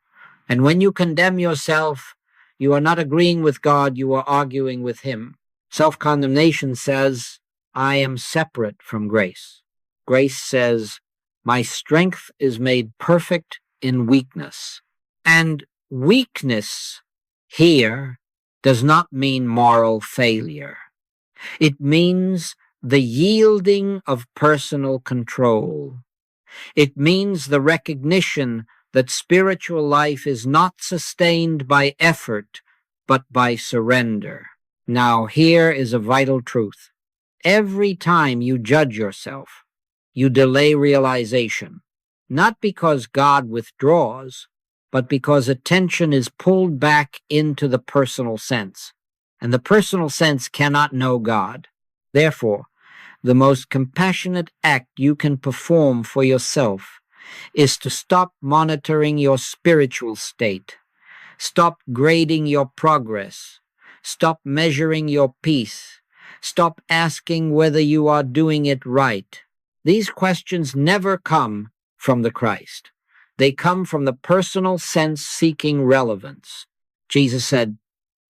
And when you condemn yourself, you are not agreeing with God, you are arguing with him. Self-condemnation says, I am separate from grace. Grace says, my strength is made perfect in weakness. And weakness here does not mean moral failure. It means the yielding of personal control. It means the recognition that spiritual life is not sustained by effort, but by surrender. Now, here is a vital truth. Every time you judge yourself, you delay realization, not because God withdraws, but because attention is pulled back into the personal sense, and the personal sense cannot know God. Therefore, the most compassionate act you can perform for yourself is to stop monitoring your spiritual state, stop grading your progress, stop measuring your peace, stop asking whether you are doing it right. These questions never come from the Christ. They come from the personal sense seeking relevance. Jesus said,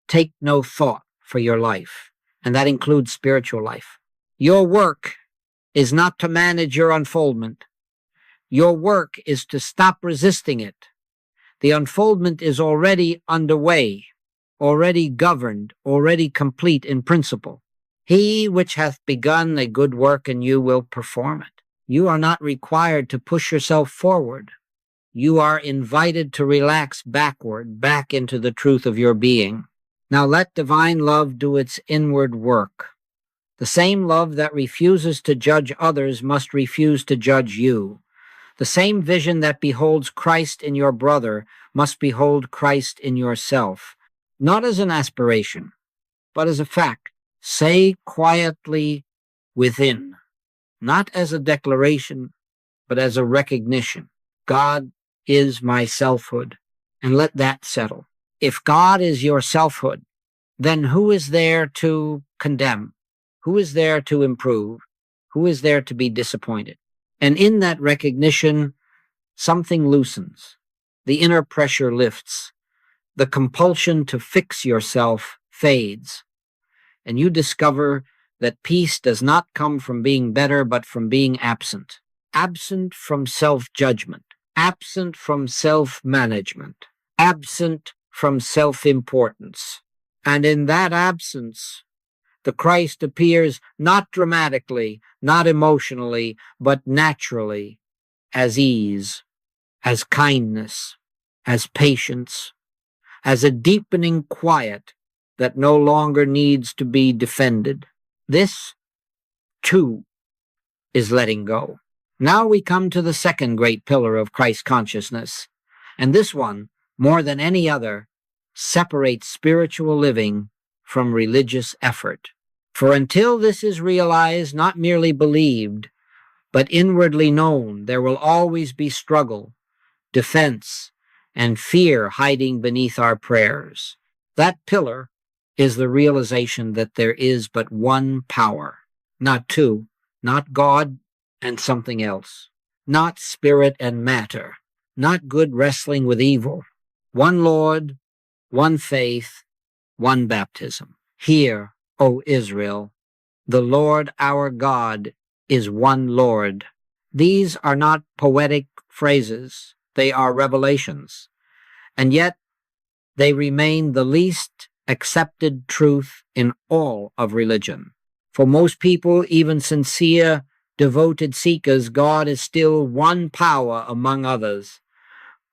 take no thought for your life, and that includes spiritual life. Your work is not to manage your unfoldment. Your work is to stop resisting it. The unfoldment is already underway, already governed, already complete in principle. He which hath begun a good work in you will perform it. You are not required to push yourself forward. You are invited to relax backward, back into the truth of your being. Now let divine love do its inward work. The same love that refuses to judge others must refuse to judge you. The same vision that beholds Christ in your brother must behold Christ in yourself, not as an aspiration, but as a fact. Say quietly within, not as a declaration, but as a recognition. God is my selfhood, and let that settle. If God is your selfhood, then who is there to condemn? Who is there to improve? Who is there to be disappointed? And in that recognition, something loosens. The inner pressure lifts. The compulsion to fix yourself fades. And you discover that peace does not come from being better, but from being absent. Absent from self-judgment. Absent from self-management. Absent from self-importance. And in that absence, the Christ appears not dramatically, not emotionally, but naturally, as ease, as kindness, as patience, as a deepening quiet that no longer needs to be defended. This, too, is letting go. Now we come to the second great pillar of Christ consciousness, and this one, more than any other, separates spiritual living from religious effort. For until this is realized, not merely believed, but inwardly known, there will always be struggle, defense, and fear hiding beneath our prayers. That pillar is the realization that there is but one power, not two, not God and something else, not spirit and matter, not good wrestling with evil. One Lord, one faith, one baptism. Hear, O Israel, the Lord our God is one Lord. These are not poetic phrases, they are revelations, and yet they remain the least accepted truth in all of religion. For most people, even sincere, devoted seekers, God is still one power among others,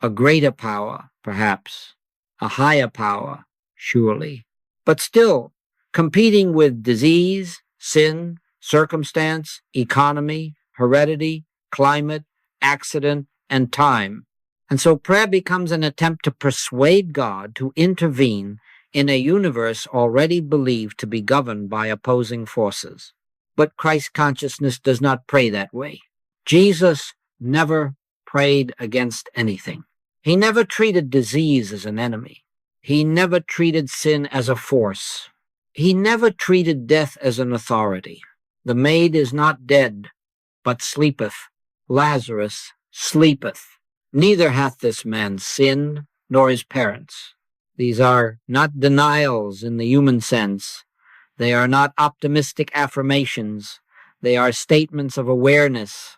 a greater power, perhaps, a higher power, surely, but still competing with disease, sin, circumstance, economy, heredity, climate, accident, and time. And so prayer becomes an attempt to persuade God to intervene in a universe already believed to be governed by opposing forces. But Christ consciousness does not pray that way. Jesus never prayed against anything. He never treated disease as an enemy. He never treated sin as a force. He never treated death as an authority. The maid is not dead, but sleepeth. Lazarus sleepeth. Neither hath this man sinned, nor his parents. These are not denials in the human sense. They are not optimistic affirmations. They are statements of awareness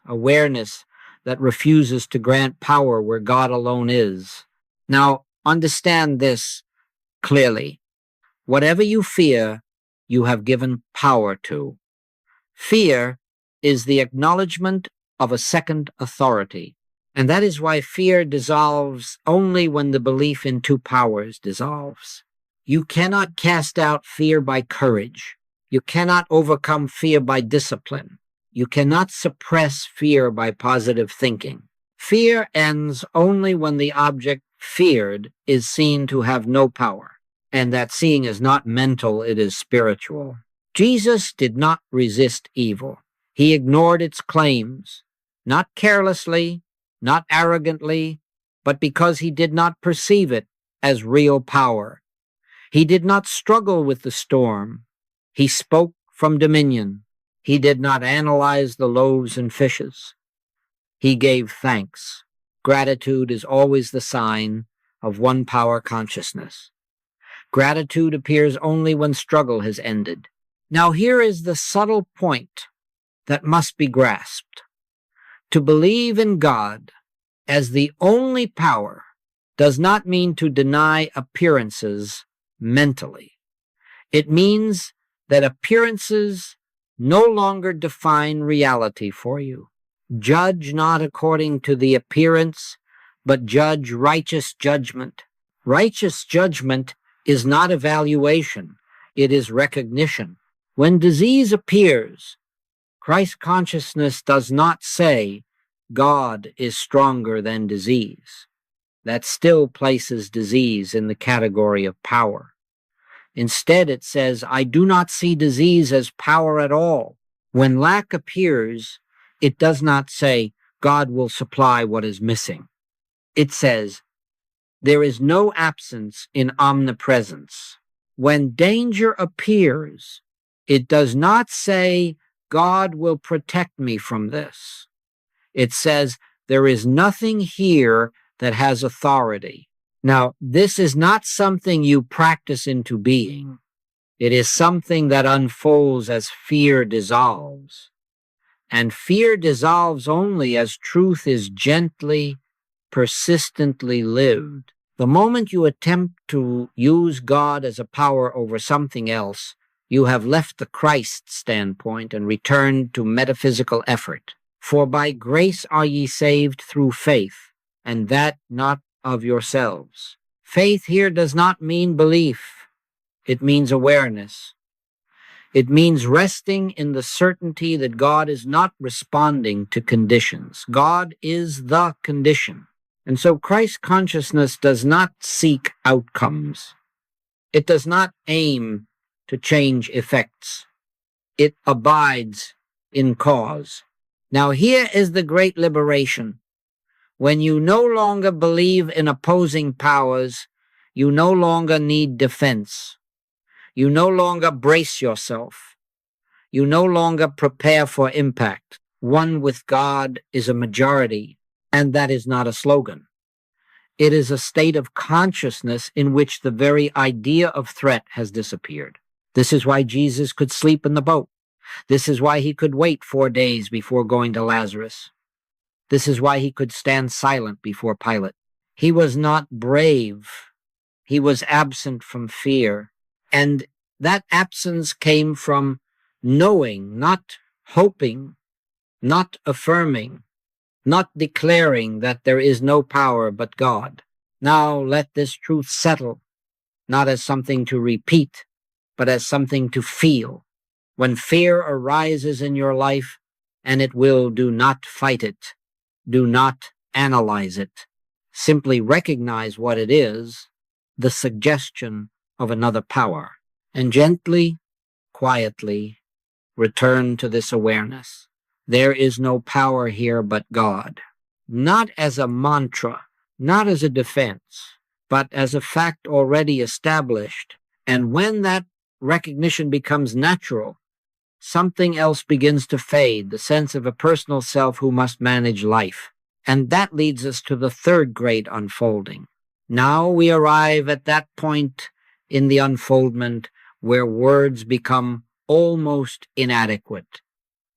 that refuses to grant power where God alone is. Now, understand this clearly. Whatever you fear, you have given power to. Fear is the acknowledgement of a second authority. And that is why fear dissolves only when the belief in two powers dissolves. You cannot cast out fear by courage. You cannot overcome fear by discipline. You cannot suppress fear by positive thinking. Fear ends only when the object feared is seen to have no power. And that seeing is not mental, it is spiritual. Jesus did not resist evil. He ignored its claims, not carelessly, not arrogantly, but because he did not perceive it as real power. He did not struggle with the storm. He spoke from dominion. He did not analyze the loaves and fishes. He gave thanks. Gratitude is always the sign of one power consciousness. Gratitude appears only when struggle has ended. Now here is the subtle point that must be grasped. To believe in God as the only power does not mean to deny appearances mentally. It means that appearances no longer define reality for you. Judge not according to the appearance, but judge righteous judgment. Righteous judgment is not evaluation, it is recognition. When disease appears, Christ consciousness does not say, God is stronger than disease. That still places disease in the category of power. Instead, it says, I do not see disease as power at all. When lack appears, it does not say, God will supply what is missing. It says, there is no absence in omnipresence. When danger appears, it does not say, God will protect me from this. It says, there is nothing here that has authority. Now, this is not something you practice into being. It is something that unfolds as fear dissolves. And fear dissolves only as truth is gently, persistently lived. The moment you attempt to use God as a power over something else, you have left the Christ standpoint and returned to metaphysical effort. For by grace are ye saved through faith, and that not of yourselves. Faith here does not mean belief. It means awareness. It means resting in the certainty that God is not responding to conditions. God is the condition. And so Christ consciousness does not seek outcomes. It does not aim to change effects. It abides in cause. Now here is the great liberation. When you no longer believe in opposing powers, you no longer need defense. You no longer brace yourself. You no longer prepare for impact. One with God is a majority, and that is not a slogan. It is a state of consciousness in which the very idea of threat has disappeared. This is why Jesus could sleep in the boat. This is why he could wait 4 days before going to Lazarus. This is why he could stand silent before Pilate. He was not brave. He was absent from fear. And that absence came from knowing, not hoping, not affirming, not declaring that there is no power but God. Now let this truth settle, not as something to repeat, but as something to feel. When fear arises in your life, and it will, do not fight it. Do not analyze it. Simply recognize what it is, the suggestion of another power, and gently, quietly return to this awareness. There is no power here but God. Not as a mantra, not as a defense, but as a fact already established. And when that recognition becomes natural, something else begins to fade, the sense of a personal self who must manage life. And that leads us to the third great unfolding. Now we arrive at that point in the unfoldment where words become almost inadequate,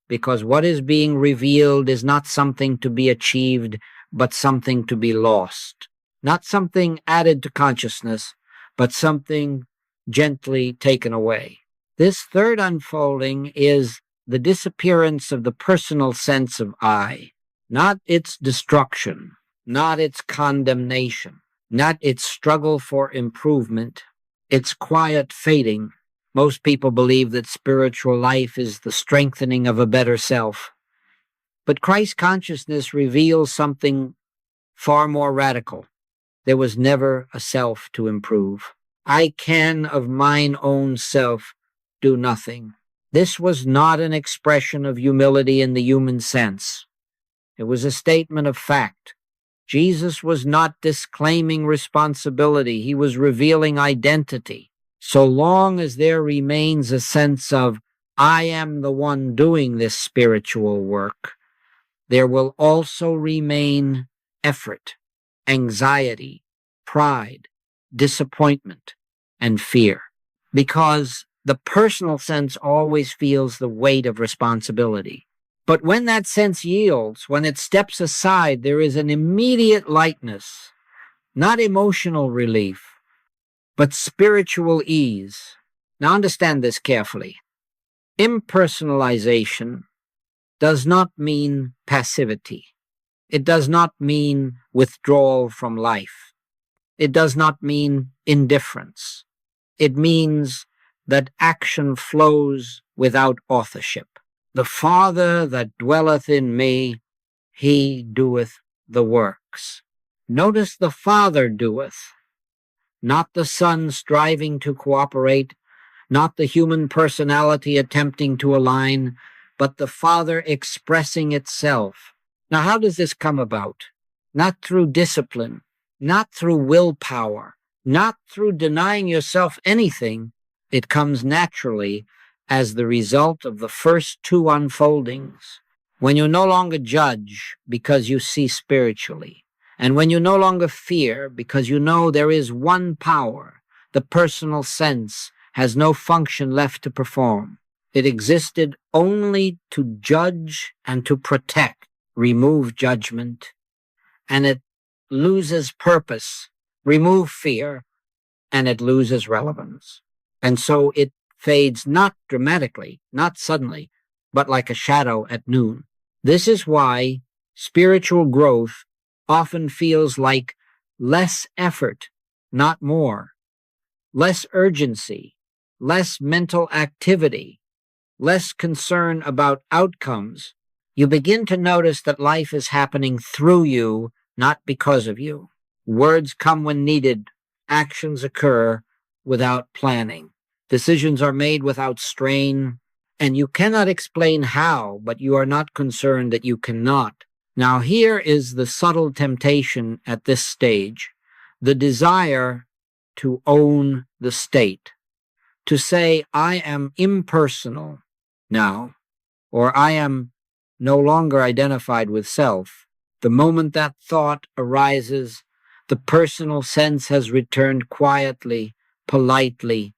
because what is being revealed is not something to be achieved, but something to be lost. Not something added to consciousness, but something gently taken away. This third unfolding is the disappearance of the personal sense of I, not its destruction, not its condemnation, not its struggle for improvement, its quiet fading. Most people believe that spiritual life is the strengthening of a better self. But Christ consciousness reveals something far more radical. There was never a self to improve. I can of mine own self do nothing. This was not an expression of humility in the human sense. It was a statement of fact. Jesus was not disclaiming responsibility. He was revealing identity. So long as there remains a sense of, I am the one doing this spiritual work, there will also remain effort, anxiety, pride, disappointment, and fear. Because the personal sense always feels the weight of responsibility. But when that sense yields, when it steps aside, there is an immediate lightness, not emotional relief, but spiritual ease. Now understand this carefully. Impersonalization does not mean passivity. It does not mean withdrawal from life. It does not mean indifference. It means that action flows without authorship. The Father that dwelleth in me, he doeth the works. Notice the Father doeth, not the Son striving to cooperate, not the human personality attempting to align, but the Father expressing itself. Now, how does this come about? Not through discipline, not through willpower, not through denying yourself anything. It comes naturally as the result of the first two unfoldings. When you no longer judge because you see spiritually, and when you no longer fear because you know there is one power, the personal sense has no function left to perform. It existed only to judge and to protect. Remove judgment, and it loses purpose. Remove fear, and it loses relevance. And so it fades not dramatically, not suddenly, but like a shadow at noon. This is why spiritual growth often feels like less effort, not more, less urgency, less mental activity, less concern about outcomes. You begin to notice that life is happening through you, not because of you. Words come when needed. Actions occur without planning. Decisions are made without strain. And you cannot explain how, but you are not concerned that you cannot. Now here is the subtle temptation at this stage, the desire to own the state, to say, I am impersonal now, or I am no longer identified with self. The moment that thought arises, the personal sense has returned quietly, politely,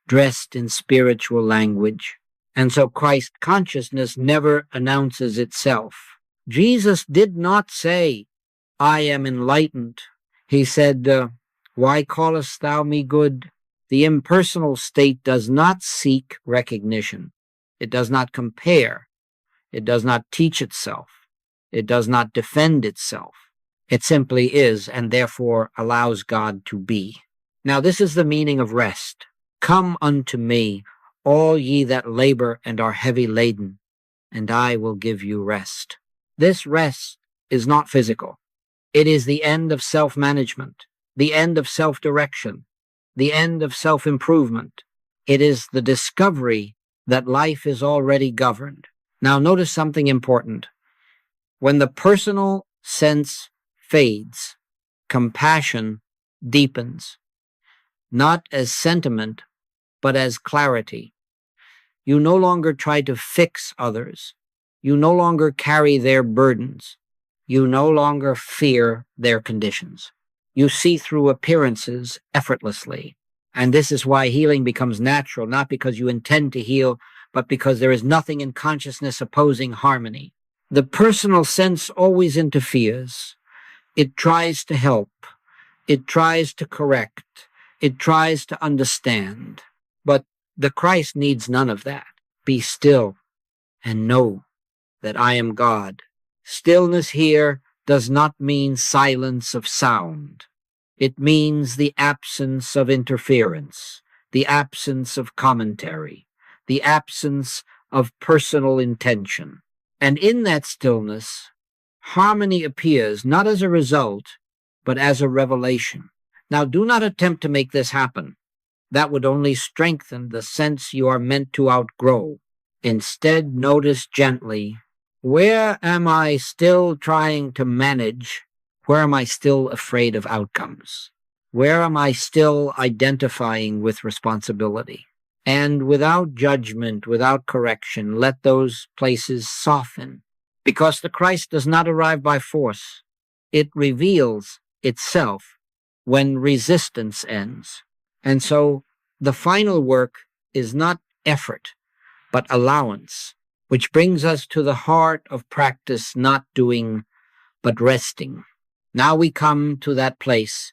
dressed in spiritual language. And so Christ consciousness never announces itself. Jesus did not say, I am enlightened. He said, why callest thou me good? The impersonal state does not seek recognition. It does not compare. It does not teach itself. It does not defend itself. It simply is, and therefore allows God to be. Now this is the meaning of rest. Come unto me, all ye that labor and are heavy laden, and I will give you rest. This rest is not physical. It is the end of self-management, the end of self-direction, the end of self-improvement. It is the discovery that life is already governed. Now notice something important. When the personal sense fades, compassion deepens, not as sentiment, but as clarity. You no longer try to fix others. You no longer carry their burdens. You no longer fear their conditions. You see through appearances effortlessly. And this is why healing becomes natural, not because you intend to heal, but because there is nothing in consciousness opposing harmony. The personal sense always interferes. It tries to help. It tries to correct. It tries to understand. But the Christ needs none of that. Be still and know that I am God. Stillness here does not mean silence of sound. It means the absence of interference, the absence of commentary, the absence of personal intention. And in that stillness, harmony appears not as a result, but as a revelation. Now, do not attempt to make this happen. That would only strengthen the sense you are meant to outgrow. Instead, notice gently, where am I still trying to manage? Where am I still afraid of outcomes? Where am I still identifying with responsibility? And without judgment, without correction, let those places soften. Because the Christ does not arrive by force. It reveals itself when resistance ends. And so the final work is not effort, but allowance, which brings us to the heart of practice, not doing, but resting. Now we come to that place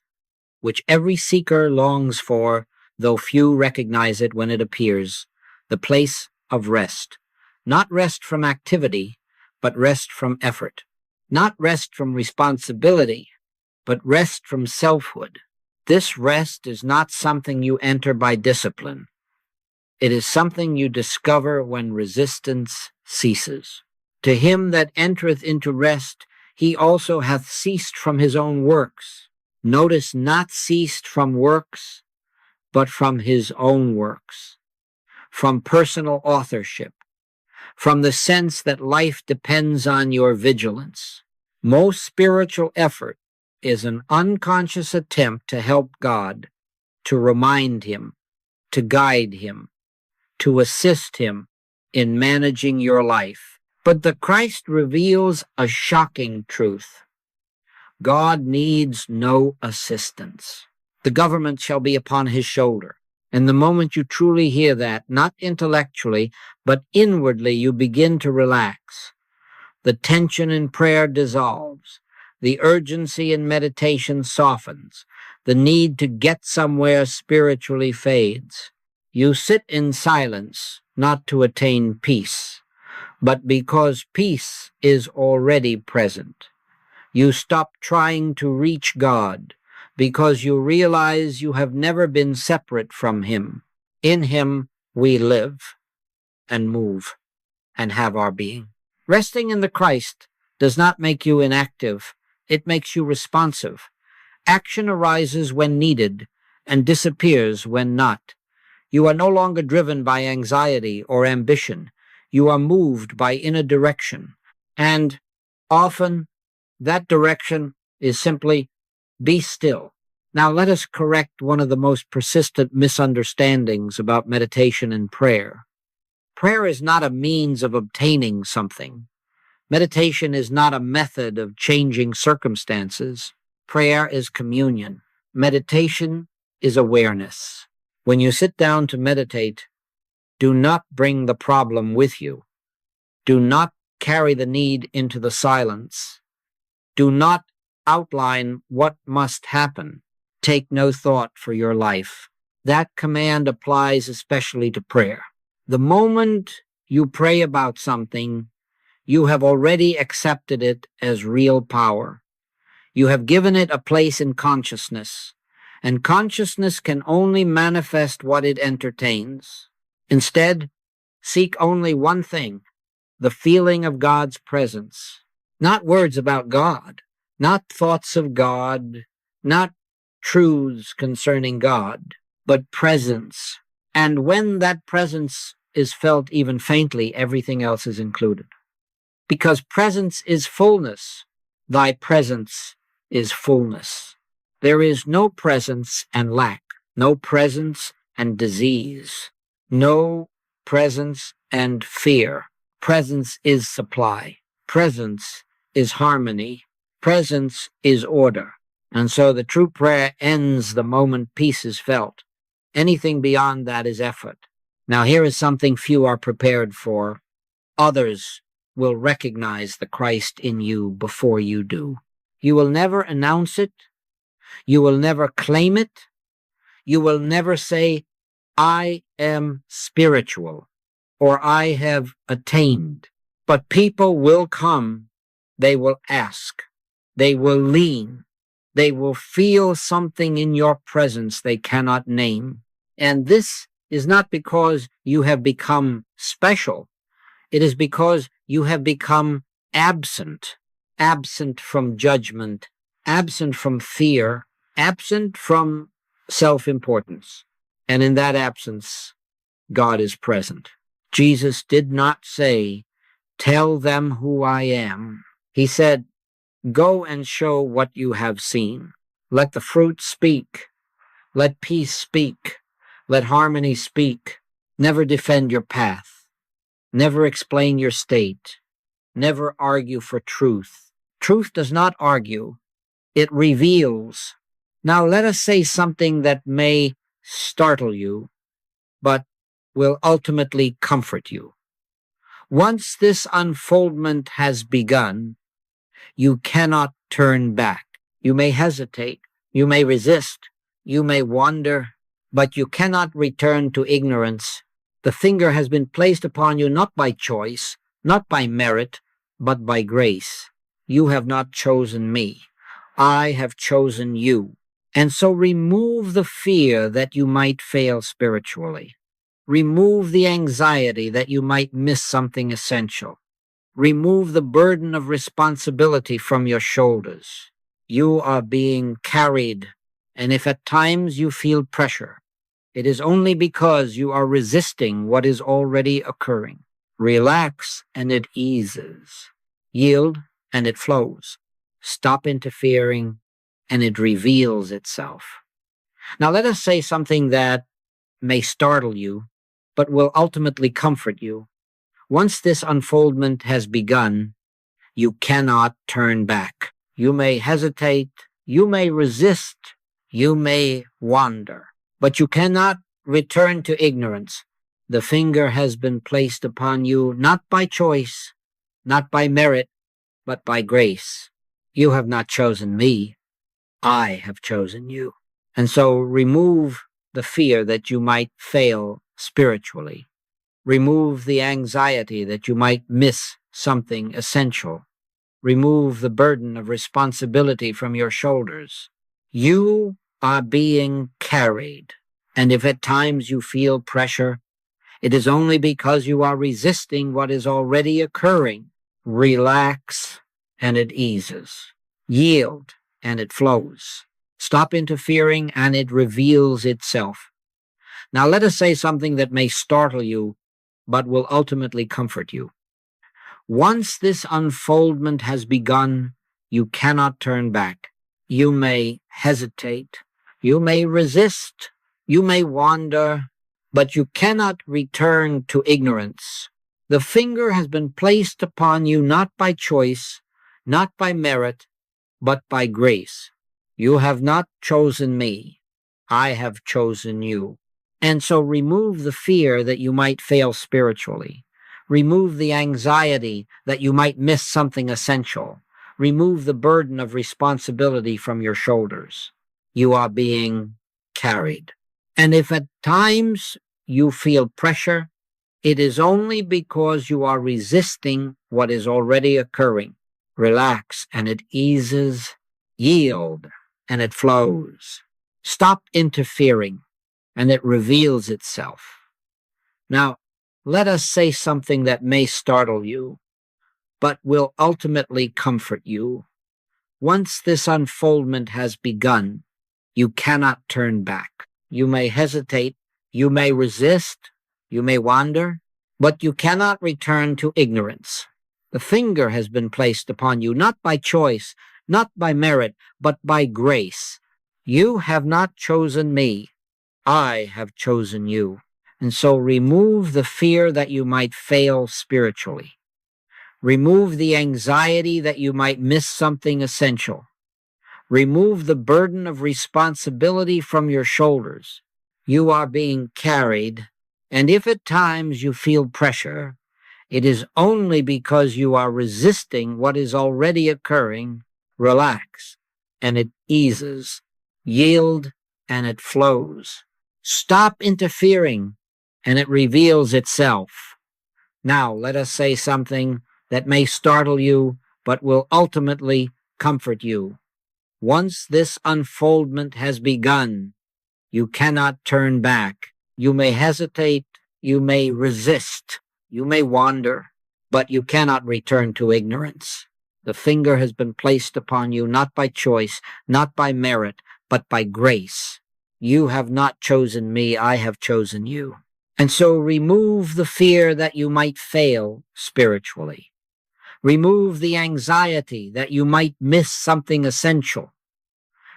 which every seeker longs for, though few recognize it when it appears, the place of rest. Not rest from activity, but rest from effort. Not rest from responsibility, but rest from selfhood. This rest is not something you enter by discipline. It is something you discover when resistance ceases. To him that entereth into rest, he also hath ceased from his own works. Notice, not ceased from works, but from his own works, from personal authorship, from the sense that life depends on your vigilance. Most spiritual effort is an unconscious attempt to help God, to remind him, to guide him, to assist him in managing your life. But the Christ reveals a shocking truth. God needs no assistance. The government shall be upon his shoulder. And the moment you truly hear that, not intellectually, but inwardly, you begin to relax. The tension in prayer dissolves. The urgency in meditation softens. The need to get somewhere spiritually fades. You sit in silence, not to attain peace, but because peace is already present. You stop trying to reach God, because you realize you have never been separate from him. In him we live and move and have our being. Resting in the Christ does not make you inactive. It makes you responsive. Action arises when needed and disappears when not. You are no longer driven by anxiety or ambition. You are moved by inner direction. And often that direction is simply be still. Now let us correct one of the most persistent misunderstandings about meditation and prayer. Prayer is not a means of obtaining something. Meditation is not a method of changing circumstances. Prayer is communion. Meditation is awareness. When you sit down to meditate, do not bring the problem with you. Do not carry the need into the silence. Do not outline what must happen. Take no thought for your life. That command applies especially to prayer. The moment you pray about something, you have already accepted it as real power. You have given it a place in consciousness, and consciousness can only manifest what it entertains. Instead, seek only one thing, the feeling of God's presence. Not words about God, not thoughts of God, not truths concerning God, but presence. And when that presence is felt even faintly, everything else is included. Because presence is fullness, thy presence is fullness. There is no presence and lack, no presence and disease, no presence and fear. Presence is supply. Presence is harmony. Presence is order. And so the true prayer ends the moment peace is felt. Anything beyond that is effort. Now here is something few are prepared for. Others will recognize the Christ in you before you do. You will never announce it. You will never claim it. You will never say, I am spiritual, or I have attained. But people will come. They will ask. They will lean. They will feel something in your presence they cannot name. And this is not because you have become special. It is because you have become absent from judgment, absent from fear, absent from self-importance. And in that absence, God is present. Jesus did not say, tell them who I am. He said, go and show what you have seen. Let the fruit speak. Let peace speak. Let harmony speak. Never defend your path. Never explain your state. Never argue for truth. Truth does not argue. It reveals. Now let us say something that may startle you, but will ultimately comfort you. Once this unfoldment has begun, you cannot turn back. You may hesitate. You may resist. You may wander, but you cannot return to ignorance. The finger has been placed upon you not by choice, not by merit, but by grace. You have not chosen me. I have chosen you. And so remove the fear that you might fail spiritually. Remove the anxiety that you might miss something essential. Remove the burden of responsibility from your shoulders. You are being carried, and if at times you feel pressure, it is only because you are resisting what is already occurring. Relax and it eases. Yield and it flows. Stop interfering and it reveals itself. Now let us say something that may startle you, but will ultimately comfort you. Once this unfoldment has begun, you cannot turn back. You may hesitate, you may resist, you may wander, but you cannot return to ignorance. The finger has been placed upon you not by choice, not by merit, but by grace. You have not chosen me. I have chosen you. And so remove the fear that you might fail spiritually. Remove the anxiety that you might miss something essential. Remove the burden of responsibility from your shoulders. You are being carried. And if at times you feel pressure, it is only because you are resisting what is already occurring. Relax and it eases. Yield and it flows. Stop interfering and it reveals itself. Now let us say something that may startle you, but will ultimately comfort you. Once this unfoldment has begun, you cannot turn back. You may hesitate, you may resist, you may wander, but you cannot return to ignorance. The finger has been placed upon you not by choice, not by merit, but by grace. You have not chosen me. I have chosen you. And so remove the fear that you might fail spiritually. Remove the anxiety that you might miss something essential. Remove the burden of responsibility from your shoulders. You are being carried. And if at times you feel pressure, it is only because you are resisting what is already occurring. Relax and it eases. Yield and it flows. Stop interfering and it reveals itself. Now, let us say something that may startle you, but will ultimately comfort you. Once this unfoldment has begun, you cannot turn back. You may hesitate, you may resist, you may wander, but you cannot return to ignorance. The finger has been placed upon you not by choice, not by merit, but by grace. You have not chosen me. I have chosen you. And so remove the fear that you might fail spiritually. Remove the anxiety that you might miss something essential. Remove the burden of responsibility from your shoulders. You are being carried, and if at times you feel pressure, it is only because you are resisting what is already occurring. Relax, and it eases. Yield, and it flows. Stop interfering, and it reveals itself. Now, let us say something that may startle you, but will ultimately comfort you. Once this unfoldment has begun, you cannot turn back. You may hesitate, you may resist, you may wander, but you cannot return to ignorance. The finger has been placed upon you not by choice, not by merit, but by grace. You have not chosen me, I have chosen you. And so remove the fear that you might fail spiritually. Remove the anxiety that you might miss something essential.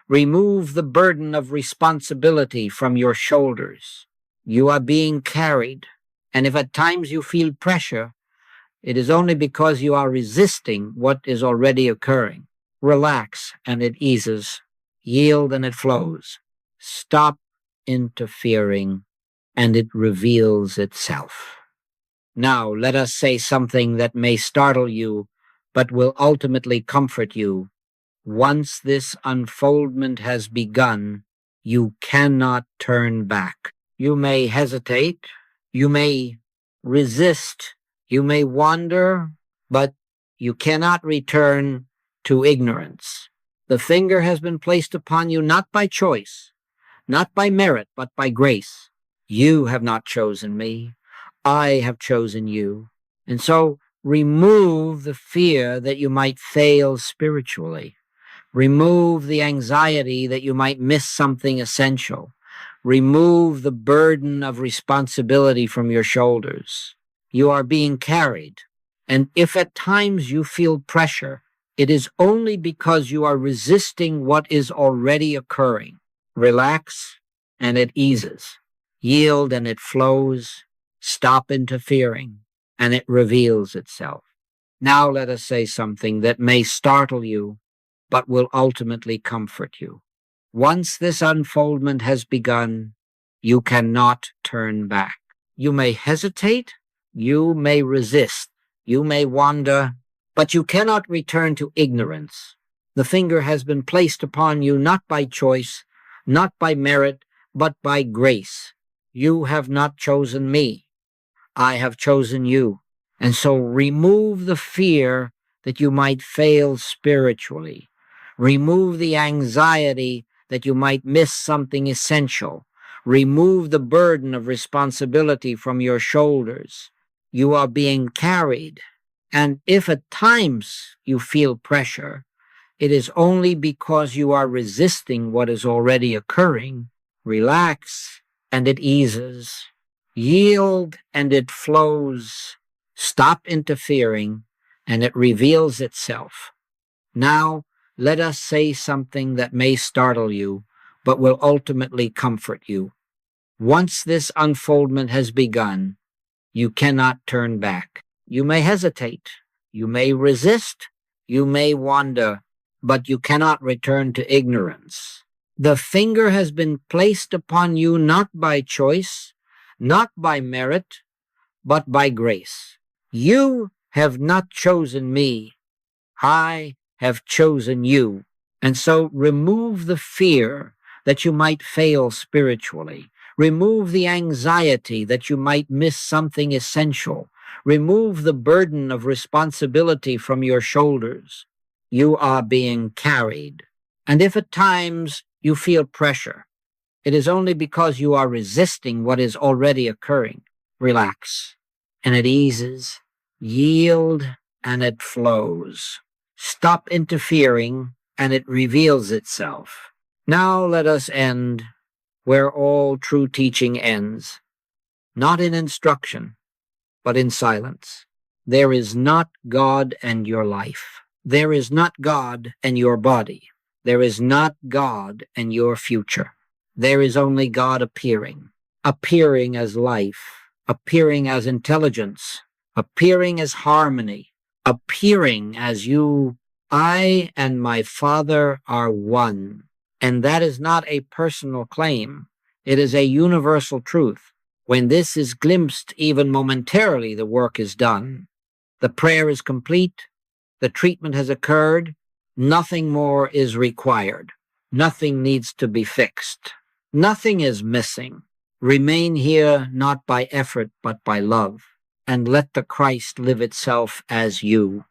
Remove the burden of responsibility from your shoulders. You are being carried, and if at times you feel pressure, it is only because you are resisting what is already occurring. Relax, and it eases. Yield, and it flows. Stop interfering, and it reveals itself. Now, let us say something that may startle you, but will ultimately comfort you. Once this unfoldment has begun, you cannot turn back. You may hesitate, you may resist, you may wander, but you cannot return to ignorance. The finger has been placed upon you not by choice, not by merit, but by grace. You have not chosen me. I have chosen you. And so remove the fear that you might fail spiritually. Remove the anxiety that you might miss something essential. Remove the burden of responsibility from your shoulders. You are being carried. And if at times you feel pressure, it is only because you are resisting what is already occurring. Relax, and it eases. Yield, and it flows. Stop interfering, and it reveals itself. Now let us say something that may startle you, but will ultimately comfort you. Once this unfoldment has begun, you cannot turn back. You may hesitate, you may resist, you may wander, but you cannot return to ignorance. The finger has been placed upon you not by choice, not by merit, but by grace. You have not chosen me. I have chosen you. And so remove the fear that you might fail spiritually. Remove the anxiety that you might miss something essential. Remove the burden of responsibility from your shoulders. You are being carried. And if at times you feel pressure, it is only because you are resisting what is already occurring. Relax, and it eases. Yield, and it flows. Stop interfering, and it reveals itself. Now, let us say something that may startle you, but will ultimately comfort you. Once this unfoldment has begun, you cannot turn back. You may hesitate, you may resist, you may wander, but you cannot return to ignorance. The finger has been placed upon you not by choice, not by merit, but by grace. You have not chosen me. I have chosen you. And so remove the fear that you might fail spiritually. Remove the anxiety that you might miss something essential. Remove the burden of responsibility from your shoulders. You are being carried. And if at times you feel pressure, it is only because you are resisting what is already occurring. Relax, and it eases. Yield, and it flows. Stop interfering, and it reveals itself. Now let us end where all true teaching ends, not in instruction, but in silence. There is not God and your life. There is not God and your body. There is not God and your future. There is only God appearing as life, appearing as intelligence, appearing as harmony, appearing as you. I and my Father are one. And that is not a personal claim. It is a universal truth. When this is glimpsed even momentarily, the work is done. The prayer is complete. The treatment has occurred. Nothing more is required. Nothing needs to be fixed. Nothing is missing. Remain here not by effort, but by love. And let the Christ live itself as you.